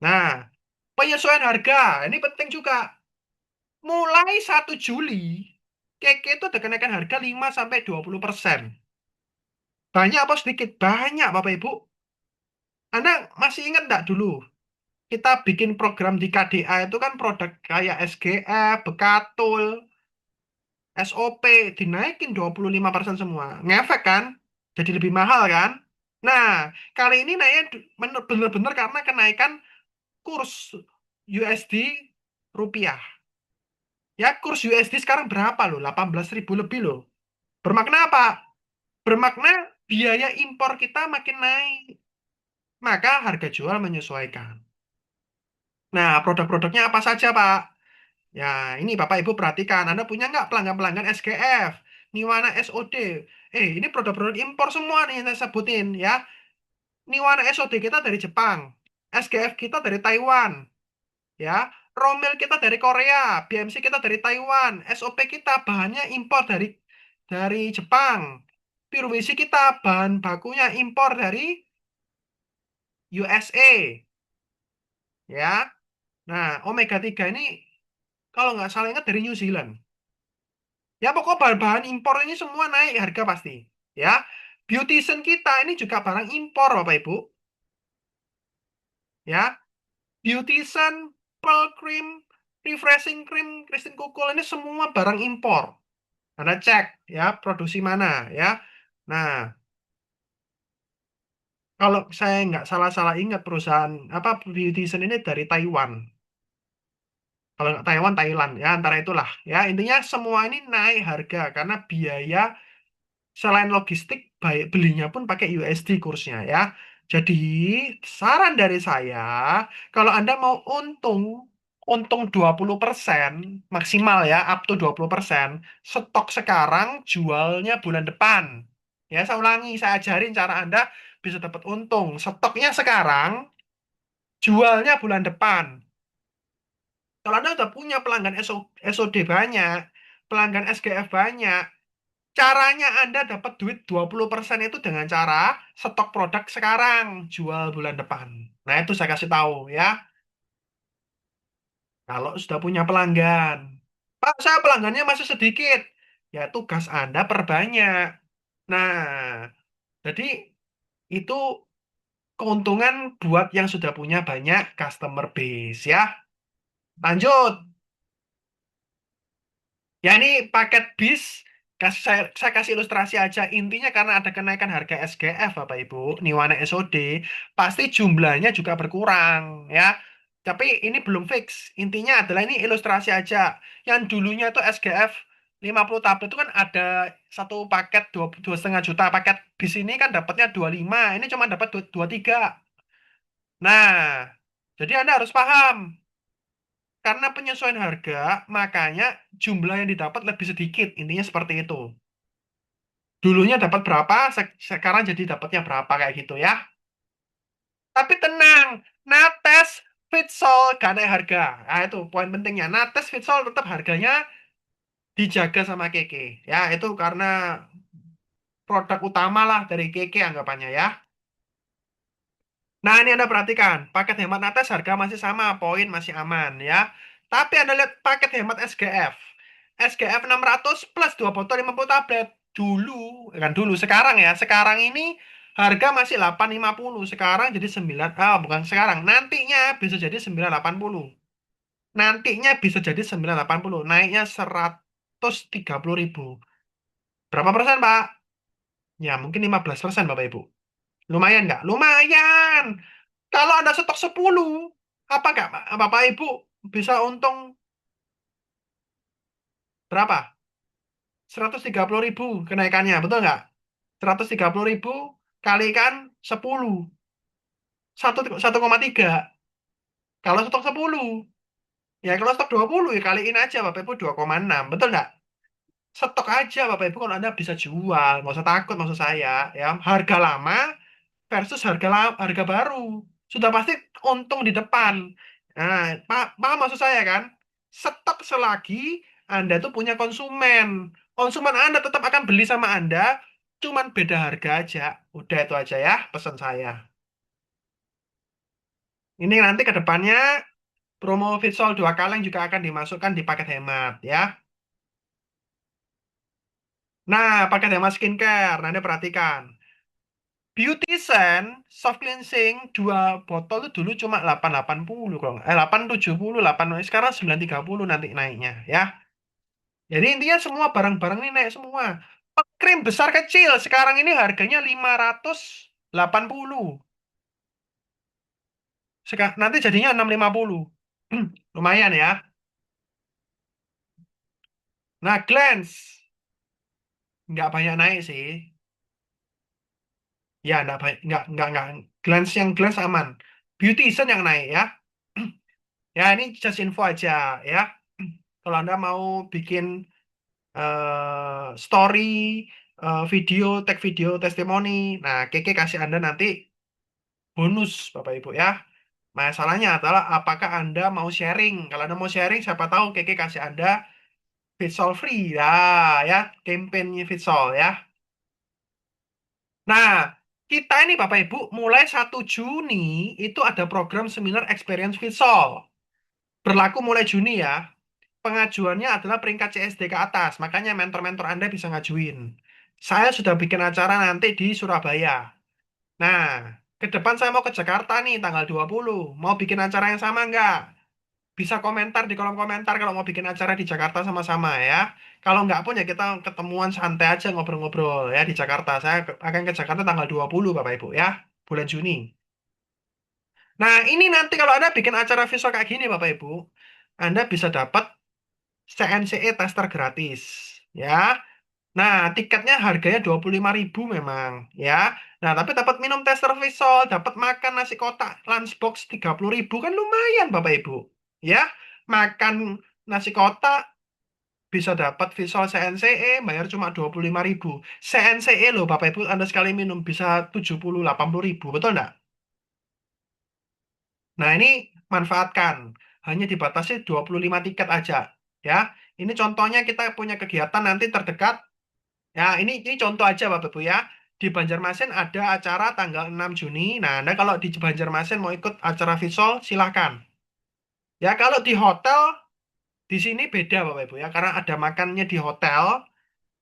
Nah, penyesuaian harga ini penting juga. Mulai 1 Juli, keke itu ada kenaikan harga 5 sampai 20%. Banyak apa sedikit? Banyak, Bapak Ibu. Anda masih ingat nggak dulu? Kita bikin program di KDA itu kan produk kayak SGF, Bekatul, SOP, dinaikin 25% semua. Ngefek kan? Jadi lebih mahal kan? Nah, kali ini naiknya bener-bener karena kenaikan kurs USD rupiah. Ya, kurs USD sekarang berapa loh? 18.000 lebih loh. Bermakna apa? Bermakna biaya impor kita makin naik. Maka harga jual menyesuaikan. Nah, produk-produknya apa saja, Pak? Ya, ini Bapak Ibu perhatikan. Anda punya nggak pelanggan-pelanggan SGF, Niwana SOD? Ini produk-produk impor semua nih yang saya sebutin ya. Niwana SOD kita dari Jepang, SGF kita dari Taiwan, ya. Romel kita dari Korea, BMC kita dari Taiwan, SOP kita bahannya impor dari Jepang. Purwisi kita bahan bakunya impor dari USA, ya. Nah, Omega 3 ini kalau nggak salah ingat dari New Zealand. Ya pokok bahan-bahan impor ini semua naik harga pasti. Ya, Beautician kita ini juga barang impor Bapak Ibu. Ya, Beautician, Pearl Cream, Refreshing Cream, Christine Kukul ini semua barang impor. Anda cek ya produksi mana ya. Nah, kalau saya nggak salah-salah ingat perusahaan apa Beautician ini dari Taiwan. Kalau nggak Taiwan, Thailand ya antara itulah. Ya intinya semua ini naik harga karena biaya selain logistik, baik belinya pun pakai USD kursnya ya. Jadi, saran dari saya, kalau Anda mau untung 20% maksimal ya, up to 20%, stok sekarang, jualnya bulan depan. Ya, saya ulangi, saya ajarin cara Anda bisa dapat untung. Stoknya sekarang, jualnya bulan depan. Kalau Anda udah punya pelanggan SOD banyak, pelanggan SGF banyak, caranya Anda dapat duit 20% itu dengan cara stok produk sekarang, jual bulan depan. Nah, itu saya kasih tahu ya. Kalau sudah punya pelanggan. Pak, saya pelanggannya masih sedikit. Ya, tugas Anda perbanyak. Nah, jadi itu keuntungan buat yang sudah punya banyak customer base ya. Lanjut. Ya ini paket bis, saya kasih ilustrasi aja. Intinya karena ada kenaikan harga SGF Bapak Ibu, Niwana SOD, pasti jumlahnya juga berkurang ya. Tapi ini belum fix. Intinya adalah ini ilustrasi aja. Yang dulunya itu SGF 50 tablet itu kan ada satu paket 2,5 juta. Paket bis ini kan dapatnya 25. Ini cuma dapat 23. Nah, jadi Anda harus paham. Karena penyesuaian harga, makanya jumlah yang didapat lebih sedikit. Intinya seperti itu. Dulunya dapat berapa, sekarang jadi dapatnya berapa kayak gitu ya. Tapi tenang, Nates Fitsol gak naik harga. Nah, itu poin pentingnya. Nates Fitsol tetap harganya dijaga sama Keke. Ya, itu karena produk utama lah dari Keke anggapannya ya. Nah, ini Anda perhatikan, paket hemat atas harga masih sama, poin masih aman ya. Tapi Anda lihat paket hemat SGF. SGF 600 plus 2 botol 50 tablet. Dulu, kan dulu, sekarang ya. Sekarang ini harga masih 850. Sekarang jadi 9, bukan sekarang. Nantinya bisa jadi 980. Nantinya bisa jadi 980. Naiknya 130.000. Berapa persen, Pak? Ya, mungkin 15% Bapak Ibu. Lumayan nggak? Lumayan. Kalau Anda stok 10, apa nggak Bapak Ibu bisa untung berapa? 130.000 kenaikannya, betul nggak? 130.000 kalikan 10, 1,3. Kalau stok 10, ya kalau stok 20 ya kaliin aja Bapak Ibu 2,6, betul nggak? Stok aja Bapak Ibu kalau Anda bisa jual, nggak usah takut maksud saya. Ya, harga lama versus harga baru. Sudah pasti untung di depan. Nah, paham maksud saya kan? Stok selagi Anda tuh punya konsumen. Konsumen Anda tetap akan beli sama Anda, cuman beda harga aja. Udah itu aja ya pesan saya. Ini nanti ke depannya promo Vitsol 2 kaleng juga akan dimasukkan di paket hemat ya. Nah, paket hemat skincare, nanti perhatikan. Beautician soft cleansing 2 botol itu dulu cuma 880 kalau 870 8 sekarang 930 nanti naiknya ya. Jadi intinya semua barang-barang ini naik semua. Krim besar kecil sekarang ini harganya 580. Nanti jadinya 650. Lumayan ya. Nah, Glance nggak banyak naik sih. Ya, nggak banyak, nggak. Glance yang Glance aman. Beautician yang naik ya. Ya, ini just info aja ya. Kalau Anda mau bikin story, video, tag video, testimoni, nah Keke kasih Anda nanti bonus, Bapak Ibu ya. Masalahnya adalah apakah Anda mau sharing? Kalau Anda mau sharing, siapa tahu Keke kasih Anda Vitsol free. Nah, ya, campaignnya Vitsol ya. Nah, kita ini Bapak Ibu mulai 1 Juni itu ada program seminar Experience Vitsol. Berlaku mulai Juni ya. Pengajuannya adalah peringkat CSD ke atas, makanya mentor-mentor Anda bisa ngajuin. Saya sudah bikin acara nanti di Surabaya. Nah, ke depan saya mau ke Jakarta nih tanggal 20. Mau bikin acara yang sama nggak? Bisa komentar di kolom komentar kalau mau bikin acara di Jakarta sama-sama ya. Kalau nggak pun ya kita ketemuan santai aja ngobrol-ngobrol ya di Jakarta. Saya akan ke Jakarta tanggal 20 Bapak Ibu ya, bulan Juni. Nah, ini nanti kalau Anda bikin acara visual kayak gini Bapak Ibu, Anda bisa dapat CNCE tester gratis ya. Nah, tiketnya harganya 25.000 memang ya. Nah, tapi dapat minum tester visual, dapat makan nasi kotak lunchbox 30.000 kan lumayan Bapak Ibu. Ya, makan nasi kotak bisa dapat visual CNCE bayar cuma 25.000. CNCE loh Bapak Ibu, Anda sekali minum bisa 70 80.000, betul nggak? Nah, ini manfaatkan. Hanya dibatasi 25 tiket aja ya. Ini contohnya kita punya kegiatan nanti terdekat. Ya, ini contoh aja Bapak Ibu ya. Di Banjarmasin ada acara tanggal 6 Juni. Nah, Anda kalau di Banjarmasin mau ikut acara visual, silahkan. Ya, kalau di hotel, di sini beda Bapak Ibu ya. Karena ada makannya di hotel,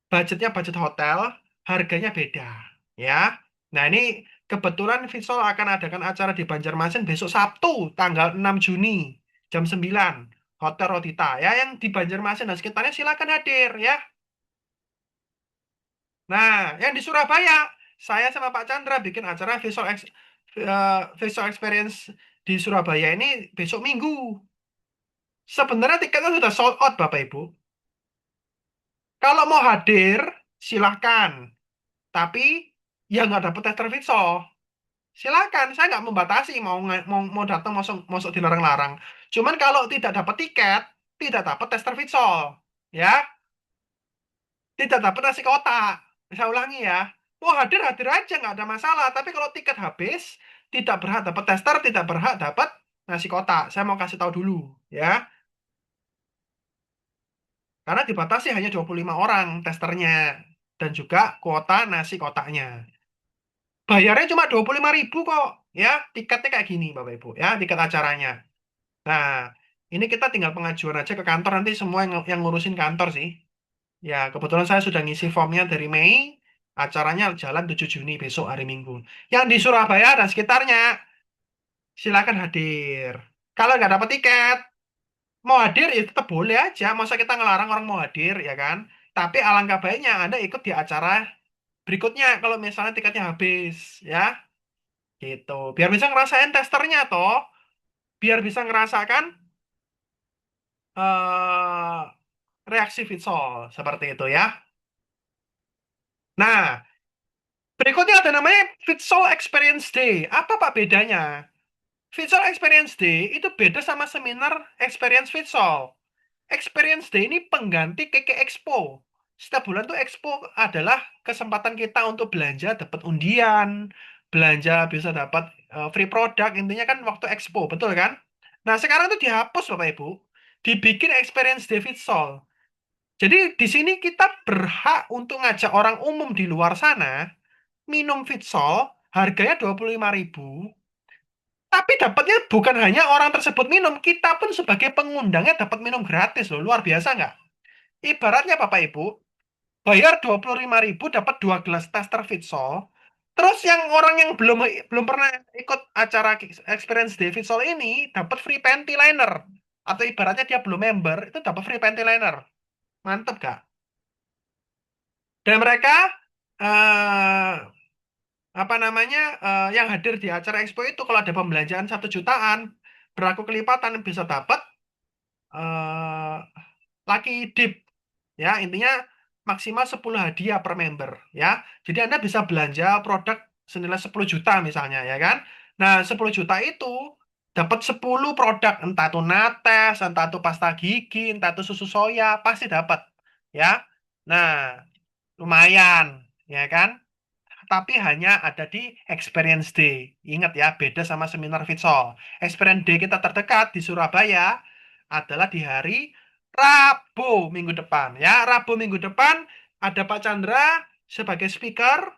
budgetnya budget hotel, harganya beda. Ya. Nah, ini kebetulan visual akan adakan acara di Banjarmasin besok Sabtu, tanggal 6 Juni, jam 9. Hotel Rodita. Ya, yang di Banjarmasin dan sekitarnya silahkan hadir ya. Nah, yang di Surabaya, saya sama Pak Chandra bikin acara visual experience di Surabaya ini besok Minggu. Sebenarnya tiketnya sudah sold out, Bapak Ibu. Kalau mau hadir, silahkan. Tapi ya nggak dapat tester visual. Silahkan, saya nggak membatasi mau datang masuk masuk dilarang-larang. Cuman kalau tidak dapat tiket, tidak dapat tester visual, ya, tidak dapat nasi kotak. Saya ulangi ya. Mau hadir hadir aja nggak ada masalah. Tapi kalau tiket habis, tidak berhak dapat tester, tidak berhak dapat nasi kotak. Saya mau kasih tahu dulu, ya. Karena dibatasi hanya 25 orang testernya dan juga kuota nasi kotaknya. Bayarnya cuma 25.000 kok, ya. Tiketnya kayak gini, Bapak Ibu, ya, tiket acaranya. Nah, ini kita tinggal pengajuan aja ke kantor nanti semua yang ngurusin kantor sih. Ya, kebetulan saya sudah ngisi formnya dari Mei. Acaranya jalan 7 Juni besok hari Minggu. Yang di Surabaya dan sekitarnya, silakan hadir. Kalau nggak dapat tiket, mau hadir ya tetap boleh aja. Masa kita ngelarang orang mau hadir, ya kan? Tapi alangkah baiknya Anda ikut di acara berikutnya kalau misalnya tiketnya habis, ya. Gitu. Biar bisa ngerasain testernya toh. Biar bisa ngerasakan eh reaksi Vitsol seperti itu ya. Nah, berikutnya ada namanya Vitsol Experience Day. Apa Pak bedanya? Visual Experience Day itu beda sama seminar Experience Visual. Experience Day ini pengganti KK Expo. Setiap bulan tuh Expo adalah kesempatan kita untuk belanja, dapat undian, belanja bisa dapat free product. Intinya kan waktu Expo, betul kan? Nah, sekarang tuh dihapus Bapak Ibu. Dibikin Experience Day Visual. Jadi di sini kita berhak untuk ngajak orang umum di luar sana minum Vitsol, harganya 25.000, Tapi dapatnya bukan hanya orang tersebut minum, kita pun sebagai pengundangnya dapat minum gratis loh. Luar biasa nggak? Ibaratnya Bapak Ibu, bayar 25.000 dapat 2 gelas tester Vitsol. Terus yang orang yang belum belum pernah ikut acara Experience Day Vitsol ini dapat free panty liner. Atau ibaratnya dia belum member, itu dapat free panty liner. Mantep gak? Dan mereka eh apa namanya yang hadir di acara expo itu kalau ada pembelanjaan 1 jutaan berlaku kelipatan bisa dapat eh lucky dip ya intinya maksimal 10 hadiah per member ya. Jadi Anda bisa belanja produk senilai 10 juta misalnya ya kan. Nah 10 juta itu dapat 10 produk entah itu Nates, entah itu pasta gigi, entah itu susu soya pasti dapat ya. Nah lumayan ya kan. Tapi hanya ada di Experience Day. Ingat ya, beda sama seminar Vitsol. Experience Day kita terdekat di Surabaya adalah di hari Rabu minggu depan. Ya, Rabu minggu depan ada Pak Chandra sebagai speaker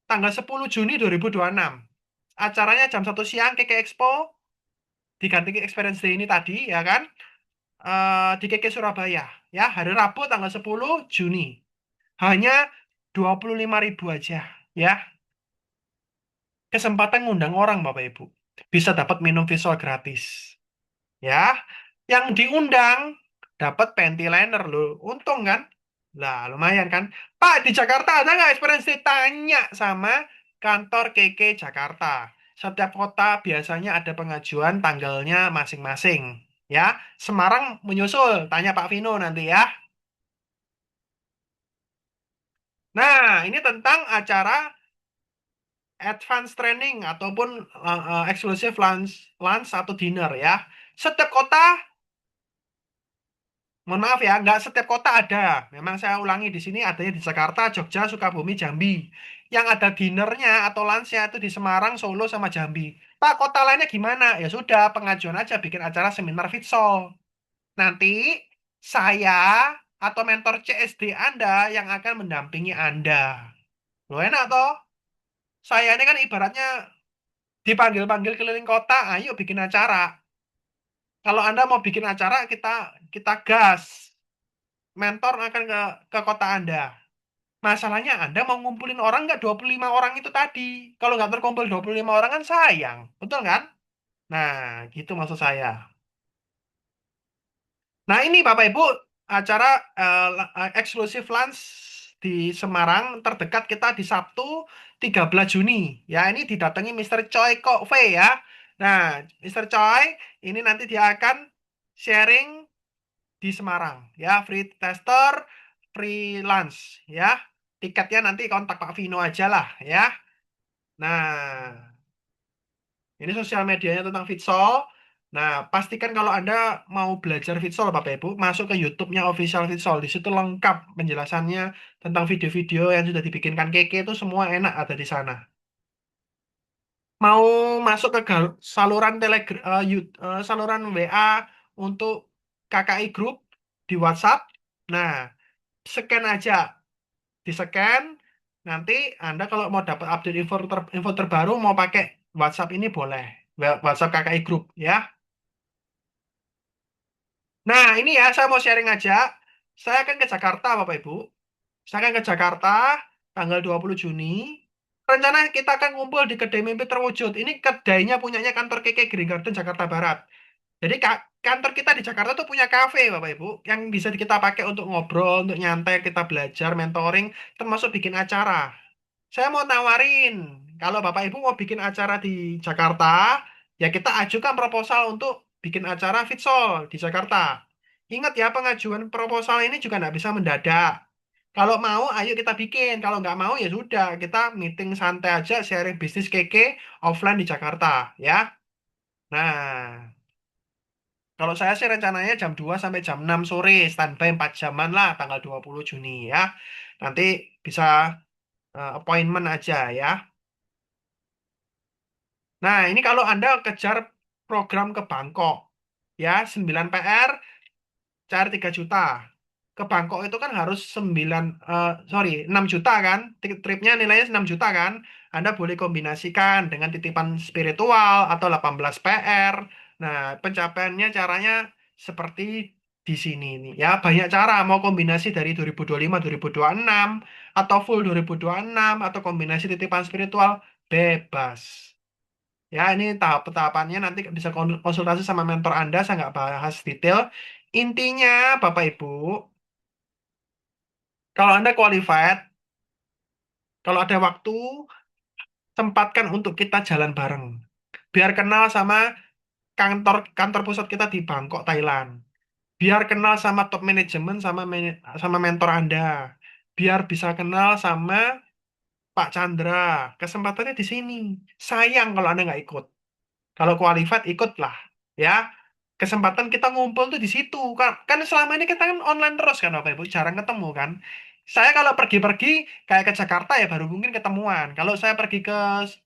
tanggal 10 Juni 2026. Acaranya jam 1 siang KK Expo diganti ke Experience Day ini tadi ya kan. Di KK Surabaya ya hari Rabu tanggal 10 Juni. Hanya 25.000 aja ya. Kesempatan ngundang orang Bapak Ibu. Bisa dapat minum visual gratis. Ya, yang diundang dapat panty liner loh. Untung kan? Lah, lumayan kan? Pak, di Jakarta ada nggak experience day? Tanya sama kantor KK Jakarta. Setiap kota biasanya ada pengajuan tanggalnya masing-masing. Ya, Semarang menyusul. Tanya Pak Vino nanti ya. Nah, ini tentang acara advance training ataupun exclusive lunch atau dinner ya. Setiap kota, mohon maaf ya, nggak setiap kota ada. Memang saya ulangi di sini adanya di Jakarta, Jogja, Sukabumi, Jambi. Yang ada dinnernya atau lunchnya itu di Semarang, Solo, sama Jambi. Pak, kota lainnya gimana? Ya sudah, pengajuan aja bikin acara seminar Vitsol. Nanti saya atau mentor CSD Anda yang akan mendampingi Anda. Lo enak toh? Saya ini kan ibaratnya dipanggil-panggil keliling kota, ayo bikin acara. Kalau Anda mau bikin acara, kita kita gas. Mentor akan ke kota Anda. Masalahnya Anda mau ngumpulin orang nggak 25 orang itu tadi. Kalau nggak terkumpul 25 orang kan sayang. Betul kan? Nah, gitu maksud saya. Nah, ini Bapak Ibu, acara eksklusif lunch di Semarang terdekat kita di Sabtu 13 Juni. Ya, ini didatangi Mister Choi Kok Fei ya. Nah, Mister Choi ini nanti dia akan sharing di Semarang ya, free tester, free lunch ya. Tiketnya nanti kontak Pak Vino aja lah ya. Nah, ini sosial medianya tentang Vitsol. Nah, pastikan kalau Anda mau belajar Vitsol, Bapak Ibu, masuk ke YouTube-nya Official Vitsol. Di situ lengkap penjelasannya tentang video-video yang sudah dibikinkan Keke itu semua enak ada di sana. Mau masuk ke saluran Telegram, saluran WA untuk KKI Group di WhatsApp. Nah, scan aja, di-scan. Nanti Anda kalau mau dapat update info terbaru mau pakai WhatsApp ini boleh. WhatsApp KKI Group ya. Nah, ini ya, saya mau sharing aja. Saya akan ke Jakarta, Bapak Ibu. Saya akan ke Jakarta tanggal 20 Juni. Rencana kita akan ngumpul di Kedai Mimpi Terwujud. Ini kedainya punyanya kantor KK Green Garden Jakarta Barat. Jadi kantor kita di Jakarta tuh punya kafe, Bapak Ibu, yang bisa kita pakai untuk ngobrol, untuk nyantai, kita belajar, mentoring, termasuk bikin acara. Saya mau nawarin, kalau Bapak Ibu mau bikin acara di Jakarta, ya kita ajukan proposal untuk bikin acara Vitsol di Jakarta. Ingat ya, pengajuan proposal ini juga nggak bisa mendadak. Kalau mau, ayo kita bikin. Kalau nggak mau, ya sudah. Kita meeting santai aja, sharing bisnis keke offline di Jakarta, ya. Nah, kalau saya sih rencananya jam 2 sampai jam 6 sore, standby 4 jaman lah, tanggal 20 Juni, ya. Nanti bisa appointment aja, ya. Nah, ini kalau Anda kejar program ke Bangkok, ya, 9 PR, cair 3 juta. ke Bangkok itu kan harus 6 juta kan, tripnya nilainya 6 juta kan. Anda boleh kombinasikan dengan titipan spiritual atau 18 PR. Nah, pencapaiannya caranya seperti di sini nih. Ya, banyak cara. Mau kombinasi dari 2025, 2026, atau full 2026, atau kombinasi titipan spiritual, bebas. Ya, ini tahap-tahapannya nanti bisa konsultasi sama mentor Anda, saya nggak bahas detail. Intinya, Bapak Ibu, kalau Anda qualified, kalau ada waktu, sempatkan untuk kita jalan bareng. Biar kenal sama kantor kantor pusat kita di Bangkok, Thailand. Biar kenal sama top manajemen, sama mentor Anda. Biar bisa kenal sama Pak Chandra. Kesempatannya di sini. Sayang kalau Anda nggak ikut. Kalau qualified ikutlah, ya. Kesempatan kita ngumpul tuh di situ. Kan selama ini kita kan online terus kan Bapak Ibu, jarang ketemu kan. Saya kalau pergi-pergi kayak ke Jakarta ya baru mungkin ketemuan. Kalau saya pergi ke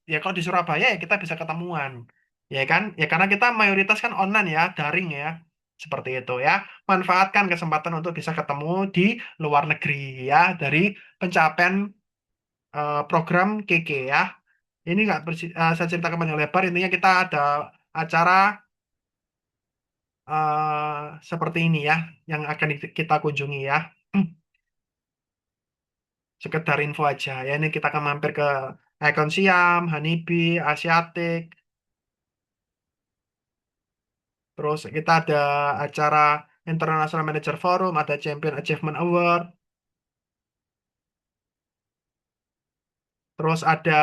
ya kalau di Surabaya ya kita bisa ketemuan. Ya kan? Ya karena kita mayoritas kan online ya, daring ya. Seperti itu ya. Manfaatkan kesempatan untuk bisa ketemu di luar negeri ya dari pencapaian program KK ya. Ini nggak saya ceritakan panjang lebar. Intinya kita ada acara seperti ini ya, yang akan kita kunjungi ya. Sekedar info aja ya. Ini kita akan mampir ke Icon Siam, Honeybee, Asiatic. Terus kita ada acara International Manager Forum, ada Champion Achievement Award. Terus ada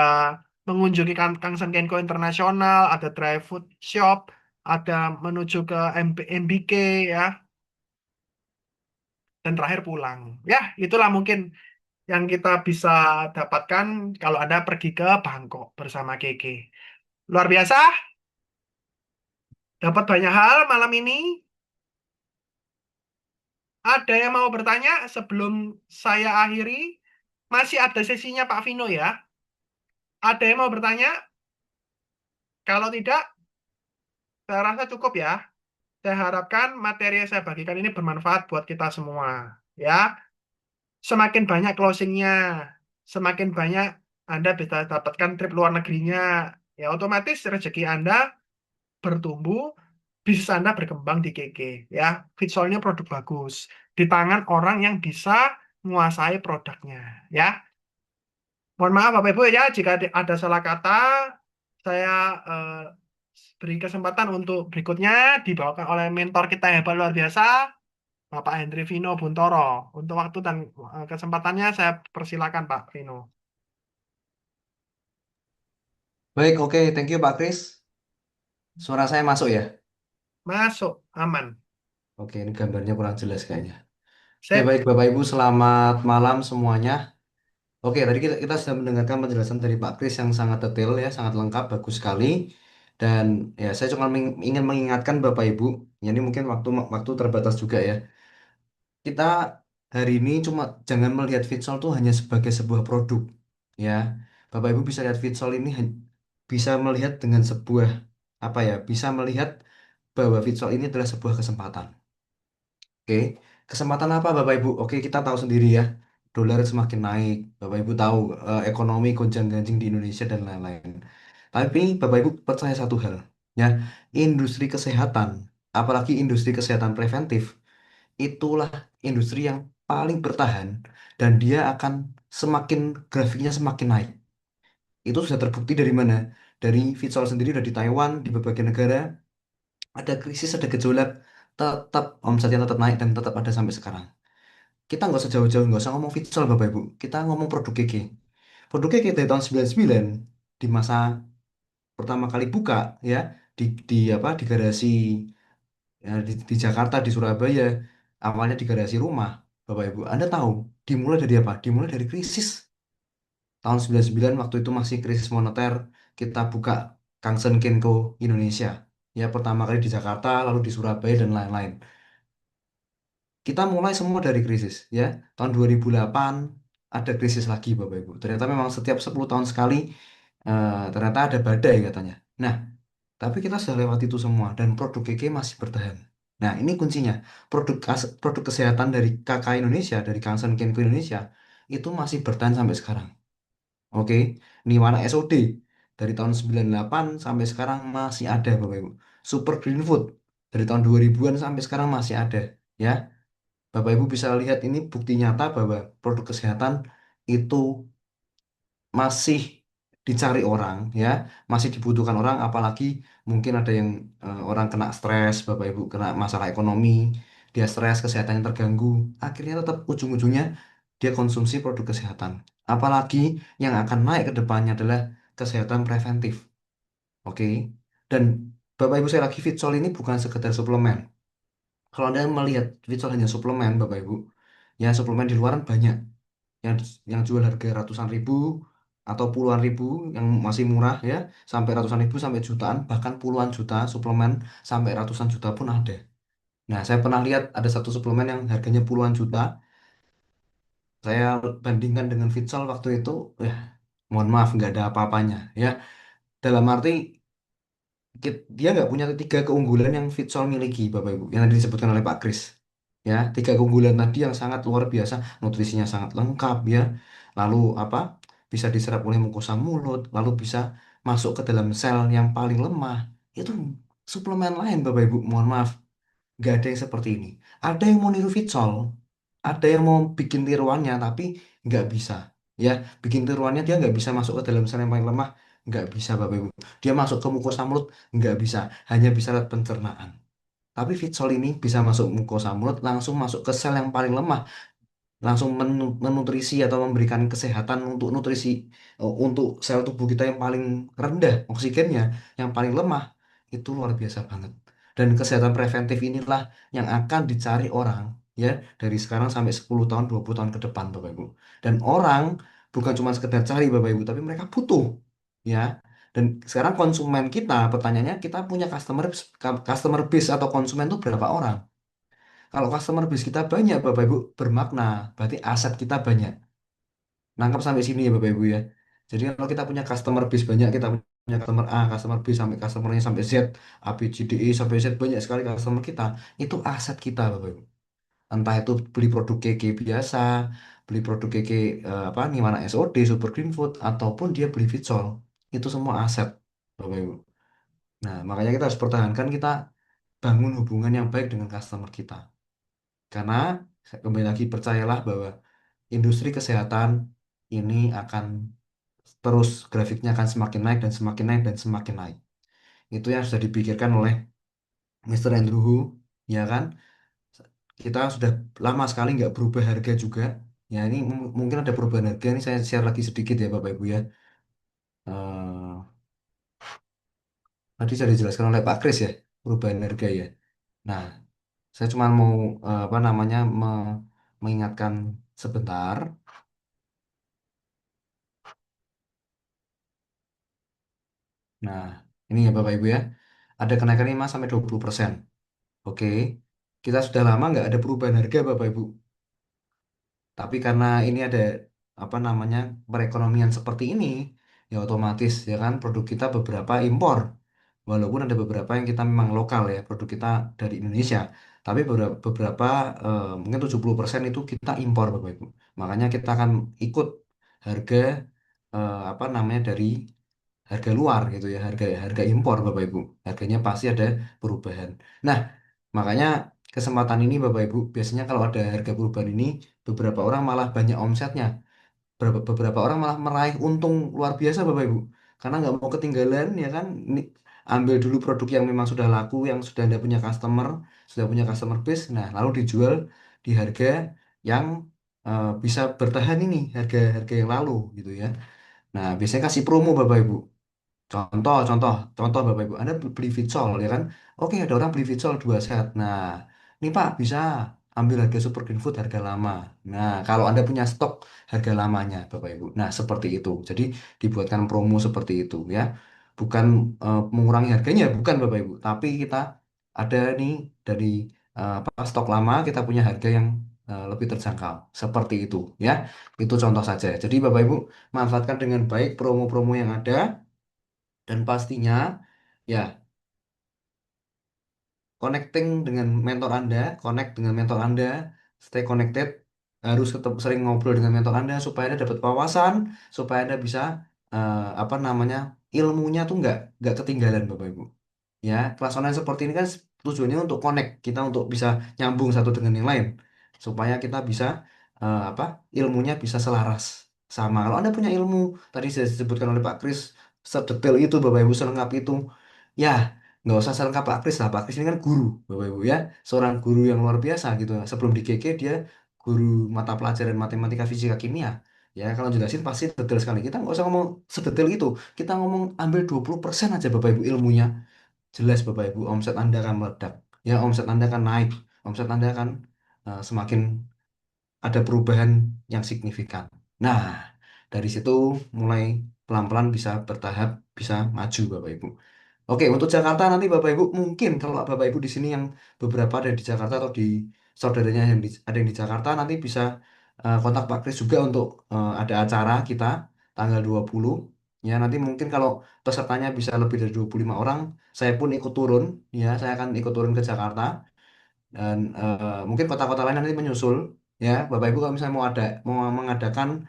mengunjungi Kangsan Kenko Internasional, ada dry food shop, ada menuju ke MBK ya, dan terakhir pulang. Ya, itulah mungkin yang kita bisa dapatkan kalau Anda pergi ke Bangkok bersama Keke. Luar biasa, dapat banyak hal malam ini. Ada yang mau bertanya sebelum saya akhiri? Masih ada sesinya Pak Vino ya. Ada yang mau bertanya? Kalau tidak, saya rasa cukup ya. Saya harapkan materi yang saya bagikan ini bermanfaat buat kita semua. Ya, semakin banyak closingnya, semakin banyak Anda bisa dapatkan trip luar negerinya. Ya, otomatis rezeki Anda bertumbuh, bisnis Anda berkembang di KK ya. Fitsolnya produk bagus di tangan orang yang bisa menguasai produknya ya. Mohon maaf Bapak Ibu ya jika ada salah kata, saya eh, beri kesempatan untuk berikutnya dibawakan oleh mentor kita yang hebat luar biasa, Bapak Hendri Vino Buntoro. Untuk waktu dan kesempatannya saya persilakan Pak Vino.
Baik, oke, thank you Pak Kris. Suara saya masuk ya?
Masuk, aman.
Oke, ini gambarnya kurang jelas kayaknya. Oke,
Sip.
baik Bapak Ibu, selamat malam semuanya. Oke, tadi kita sudah mendengarkan penjelasan dari Pak Kris yang sangat detail ya, sangat lengkap, bagus sekali. Dan ya, saya cuma ingin mengingatkan Bapak Ibu, ya ini mungkin waktu terbatas juga ya. Kita hari ini cuma jangan melihat Vitsol tuh hanya sebagai sebuah produk, ya. Bapak Ibu bisa lihat Vitsol ini bisa melihat dengan sebuah apa ya? Bisa melihat bahwa Vitsol ini adalah sebuah kesempatan. Oke, kesempatan apa Bapak Ibu? Oke, kita tahu sendiri ya, dolar semakin naik. Bapak Ibu tahu ekonomi gonjang-ganjing di Indonesia dan lain-lain. Tapi Bapak Ibu percaya satu hal, ya, industri kesehatan, apalagi industri kesehatan preventif, itulah industri yang paling bertahan dan dia akan semakin grafiknya semakin naik. Itu sudah terbukti dari mana? Dari Vitsol sendiri, dari Taiwan, di berbagai negara ada krisis, ada gejolak, tetap omsetnya tetap naik dan tetap ada sampai sekarang. Kita nggak usah jauh-jauh, nggak usah ngomong Vitsol Bapak Ibu. Kita ngomong produk GG. Produk GG dari tahun 99 di masa pertama kali buka ya di apa di garasi ya, di Jakarta, di Surabaya, awalnya di garasi rumah. Bapak Ibu, Anda tahu dimulai dari apa? Dimulai dari krisis. Tahun 99 waktu itu masih krisis moneter, kita buka Kangsen Kenko Indonesia. Ya pertama kali di Jakarta, lalu di Surabaya dan lain-lain. Kita mulai semua dari krisis ya. Tahun 2008 ada krisis lagi Bapak Ibu. Ternyata memang setiap 10 tahun sekali ternyata ada badai katanya. Nah, tapi kita sudah lewat itu semua dan produk KK masih bertahan. Nah, ini kuncinya. Produk kesehatan dari KK Indonesia, dari Kansen Kenko Indonesia, itu masih bertahan sampai sekarang. Oke, Nirwana SOD dari tahun 98 sampai sekarang masih ada, Bapak Ibu. Super Green Food dari tahun 2000-an sampai sekarang masih ada, ya. Bapak Ibu bisa lihat ini bukti nyata bahwa produk kesehatan itu masih dicari orang, ya, masih dibutuhkan orang, apalagi mungkin ada yang orang kena stres, Bapak Ibu kena masalah ekonomi, dia stres, kesehatannya terganggu, akhirnya tetap ujung-ujungnya dia konsumsi produk kesehatan. Apalagi yang akan naik ke depannya adalah kesehatan preventif, oke? Dan Bapak Ibu saya lagi Fitsol ini bukan sekedar suplemen. Kalau Anda melihat Fitsol hanya suplemen, Bapak Ibu, ya suplemen di luaran banyak yang jual harga ratusan ribu atau puluhan ribu yang masih murah ya, sampai ratusan ribu sampai jutaan, bahkan puluhan juta suplemen sampai ratusan juta pun ada. Nah, saya pernah lihat ada satu suplemen yang harganya puluhan juta, saya bandingkan dengan Fitsol waktu itu, ya mohon maaf nggak ada apa-apanya ya. Dalam arti dia nggak punya tiga keunggulan yang Fitsol miliki, Bapak Ibu, yang tadi disebutkan oleh Pak Kris. Ya, tiga keunggulan tadi yang sangat luar biasa, nutrisinya sangat lengkap ya. Lalu apa? Bisa diserap oleh mukosa mulut, lalu bisa masuk ke dalam sel yang paling lemah. Itu suplemen lain, Bapak Ibu, mohon maaf, nggak ada yang seperti ini. Ada yang mau niru Fitsol, ada yang mau bikin tiruannya, tapi nggak bisa. Ya, bikin tiruannya dia nggak bisa masuk ke dalam sel yang paling lemah, nggak bisa, Bapak Ibu. Dia masuk ke mukosa mulut, nggak bisa, hanya bisa lewat pencernaan. Tapi Fitsol ini bisa masuk mukosa mulut, langsung masuk ke sel yang paling lemah, langsung menutrisi atau memberikan kesehatan untuk nutrisi untuk sel tubuh kita yang paling rendah oksigennya, yang paling lemah. Itu luar biasa banget. Dan kesehatan preventif inilah yang akan dicari orang ya dari sekarang sampai 10 tahun 20 tahun ke depan, Bapak Ibu. Dan orang bukan cuma sekedar cari, Bapak Ibu, tapi mereka butuh ya. Dan sekarang konsumen kita, pertanyaannya, kita punya customer base atau konsumen itu berapa orang? Kalau customer base kita banyak, Bapak Ibu, bermakna, berarti aset kita banyak. Nangkap sampai sini ya, Bapak Ibu ya. Jadi kalau kita punya customer base banyak, kita punya customer A, customer B sampai customernya sampai Z, A, B, C, D, E sampai Z, banyak sekali customer kita. Itu aset kita, Bapak Ibu. Entah itu beli produk KK biasa, beli produk KK apa nih mana SOD, Super Green Food, ataupun dia beli Fitsol. Itu semua aset, Bapak Ibu. Nah, makanya kita harus pertahankan, kita bangun hubungan yang baik dengan customer kita. Karena kembali lagi, percayalah bahwa industri kesehatan ini akan terus, grafiknya akan semakin naik dan semakin naik dan semakin naik. Itu yang sudah dipikirkan oleh Mr. Andrew Hu, ya kan? Kita sudah lama sekali nggak berubah harga juga. Ya ini mungkin ada perubahan harga, ini saya share lagi sedikit ya Bapak Ibu ya. Eh, Tadi sudah dijelaskan oleh Pak Kris ya, perubahan harga ya. Nah, saya cuma mau apa namanya mengingatkan sebentar. Nah, ini ya Bapak Ibu ya. Ada kenaikan 5 sampai 20%. Oke. Kita sudah lama nggak ada perubahan harga, Bapak Ibu. Tapi karena ini ada apa namanya perekonomian seperti ini, ya otomatis ya kan produk kita beberapa impor. Walaupun ada beberapa yang kita memang lokal ya, produk kita dari Indonesia. Tapi beberapa mungkin 70% itu kita impor, Bapak Ibu. Makanya kita akan ikut harga apa namanya dari harga luar gitu ya, harga harga impor, Bapak Ibu. Harganya pasti ada perubahan. Nah, makanya kesempatan ini, Bapak Ibu, biasanya kalau ada harga perubahan ini, beberapa orang malah banyak omsetnya. Beberapa orang malah meraih untung luar biasa, Bapak Ibu. Karena nggak mau ketinggalan ya kan, ini ambil dulu produk yang memang sudah laku, yang sudah Anda punya customer, sudah punya customer base, nah lalu dijual di harga yang bisa bertahan, ini harga harga yang lalu gitu ya. Nah, biasanya kasih promo, Bapak Ibu. Contoh, contoh, contoh Bapak Ibu, Anda beli Vitsol ya kan? Oke, ada orang beli Vitsol 2 set. Nah, ini Pak bisa ambil harga Super Green Food harga lama. Nah, kalau Anda punya stok harga lamanya, Bapak Ibu. Nah, seperti itu. Jadi dibuatkan promo seperti itu ya. Bukan mengurangi harganya, bukan Bapak Ibu. Tapi kita ada nih dari apa stok lama, kita punya harga yang lebih terjangkau. Seperti itu ya. Itu contoh saja. Jadi Bapak Ibu manfaatkan dengan baik promo-promo yang ada, dan pastinya ya connecting dengan mentor Anda, connect dengan mentor Anda, stay connected, harus tetap sering ngobrol dengan mentor Anda supaya Anda dapat wawasan, supaya Anda bisa apa namanya ilmunya tuh nggak ketinggalan Bapak Ibu. Ya, kelas online seperti ini kan tujuannya untuk connect kita untuk bisa nyambung satu dengan yang lain supaya kita bisa apa ilmunya bisa selaras sama. Kalau Anda punya ilmu tadi sudah disebutkan oleh Pak Kris sedetail itu Bapak Ibu selengkap itu, ya nggak usah selengkap Pak Kris lah. Pak Kris ini kan guru Bapak Ibu ya, seorang guru yang luar biasa gitu. Sebelum di GK dia guru mata pelajaran matematika, fisika, kimia. Ya, kalau jelasin pasti detail sekali. Kita nggak usah ngomong sedetail itu. Kita ngomong ambil 20% aja Bapak Ibu ilmunya jelas Bapak Ibu omset Anda akan meledak. Ya, omset Anda akan naik. Omset Anda akan semakin ada perubahan yang signifikan. Nah, dari situ mulai pelan-pelan bisa bertahap, bisa maju Bapak Ibu. Oke, untuk Jakarta nanti Bapak Ibu mungkin kalau Bapak Ibu di sini yang beberapa ada di Jakarta atau di saudaranya yang ada yang di Jakarta nanti bisa kontak Pak Kris juga untuk ada acara kita tanggal 20. Ya, nanti mungkin kalau pesertanya bisa lebih dari 25 orang, saya pun ikut turun, ya, saya akan ikut turun ke Jakarta dan mungkin kota-kota lain nanti menyusul. Ya, Bapak Ibu kalau misalnya mau mengadakan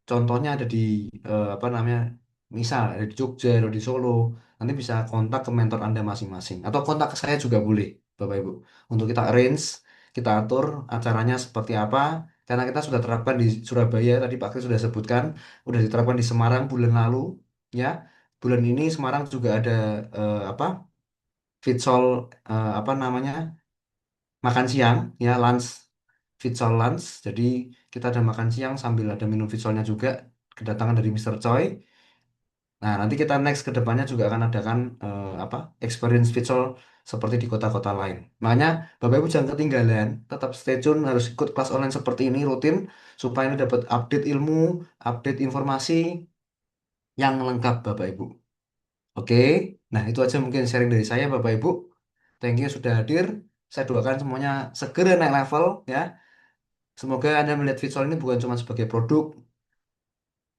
contohnya ada di apa namanya misal ada di Jogja atau di Solo nanti bisa kontak ke mentor Anda masing-masing atau kontak ke saya juga boleh Bapak Ibu untuk kita arrange kita atur acaranya seperti apa karena kita sudah terapkan di Surabaya tadi Pak Kris sudah sebutkan sudah diterapkan di Semarang bulan lalu ya bulan ini Semarang juga ada apa Fitsol apa namanya makan siang ya lunch Fitsol lunch jadi kita ada makan siang sambil ada minum Fitsolnya juga kedatangan dari Mister Choi. Nah, nanti kita next ke depannya juga akan adakan apa experience visual seperti di kota-kota lain. Makanya Bapak Ibu jangan ketinggalan, tetap stay tune harus ikut kelas online seperti ini rutin supaya Anda dapat update ilmu, update informasi yang lengkap Bapak Ibu. Oke, nah itu aja mungkin sharing dari saya Bapak Ibu. Thank you sudah hadir. Saya doakan semuanya segera naik level ya. Semoga Anda melihat visual ini bukan cuma sebagai produk,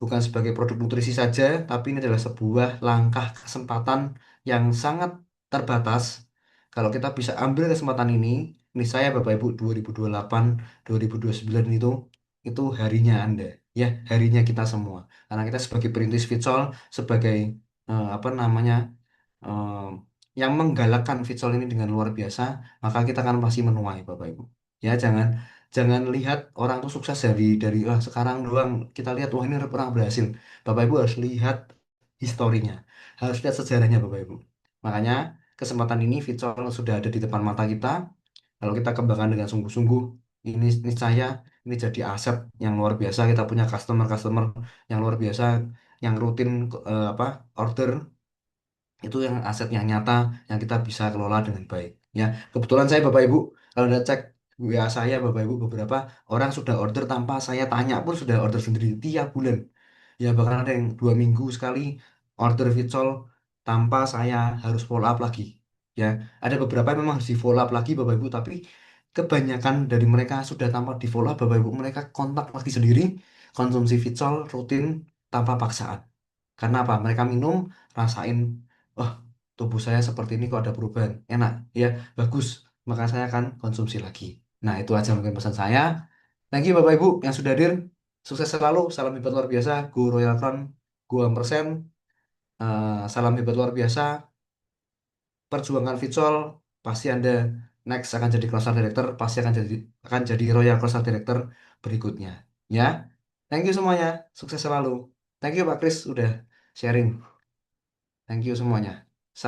bukan sebagai produk nutrisi saja, tapi ini adalah sebuah langkah kesempatan yang sangat terbatas. Kalau kita bisa ambil kesempatan ini saya Bapak Ibu 2028, 2029 itu harinya Anda, ya, harinya kita semua. Karena kita sebagai perintis Vitsol, sebagai apa namanya eh, yang menggalakkan Vitsol ini dengan luar biasa, maka kita akan pasti menuai Bapak Ibu. Ya, jangan jangan lihat orang tuh sukses dari wah sekarang doang kita lihat wah ini orang berhasil. Bapak Ibu harus lihat historinya, harus lihat sejarahnya Bapak Ibu. Makanya kesempatan ini Vitsol sudah ada di depan mata kita. Kalau kita kembangkan dengan sungguh-sungguh, ini saya ini jadi aset yang luar biasa. Kita punya customer-customer yang luar biasa, yang rutin apa order itu yang aset yang nyata yang kita bisa kelola dengan baik ya kebetulan saya Bapak Ibu kalau udah cek WA saya Bapak Ibu beberapa orang sudah order tanpa saya tanya pun sudah order sendiri tiap bulan ya bahkan ada yang 2 minggu sekali order Vitsol tanpa saya harus follow up lagi ya ada beberapa yang memang harus di follow up lagi Bapak Ibu tapi kebanyakan dari mereka sudah tanpa di follow up Bapak Ibu mereka kontak lagi sendiri konsumsi Vitsol rutin tanpa paksaan karena apa? Mereka minum, rasain, oh tubuh saya seperti ini kok ada perubahan. Enak, ya bagus. Maka saya akan konsumsi lagi. Nah itu aja mungkin pesan saya. Thank you Bapak Ibu yang sudah hadir. Sukses selalu, salam hebat luar biasa. Go Royal Crown, go Ampersand. Salam hebat luar biasa. Perjuangan Vitsol, pasti Anda next akan jadi Cluster Director, pasti akan jadi Royal Cluster Director berikutnya. Ya, thank you semuanya. Sukses selalu. Thank you Pak Kris udah sharing. Thank you semuanya.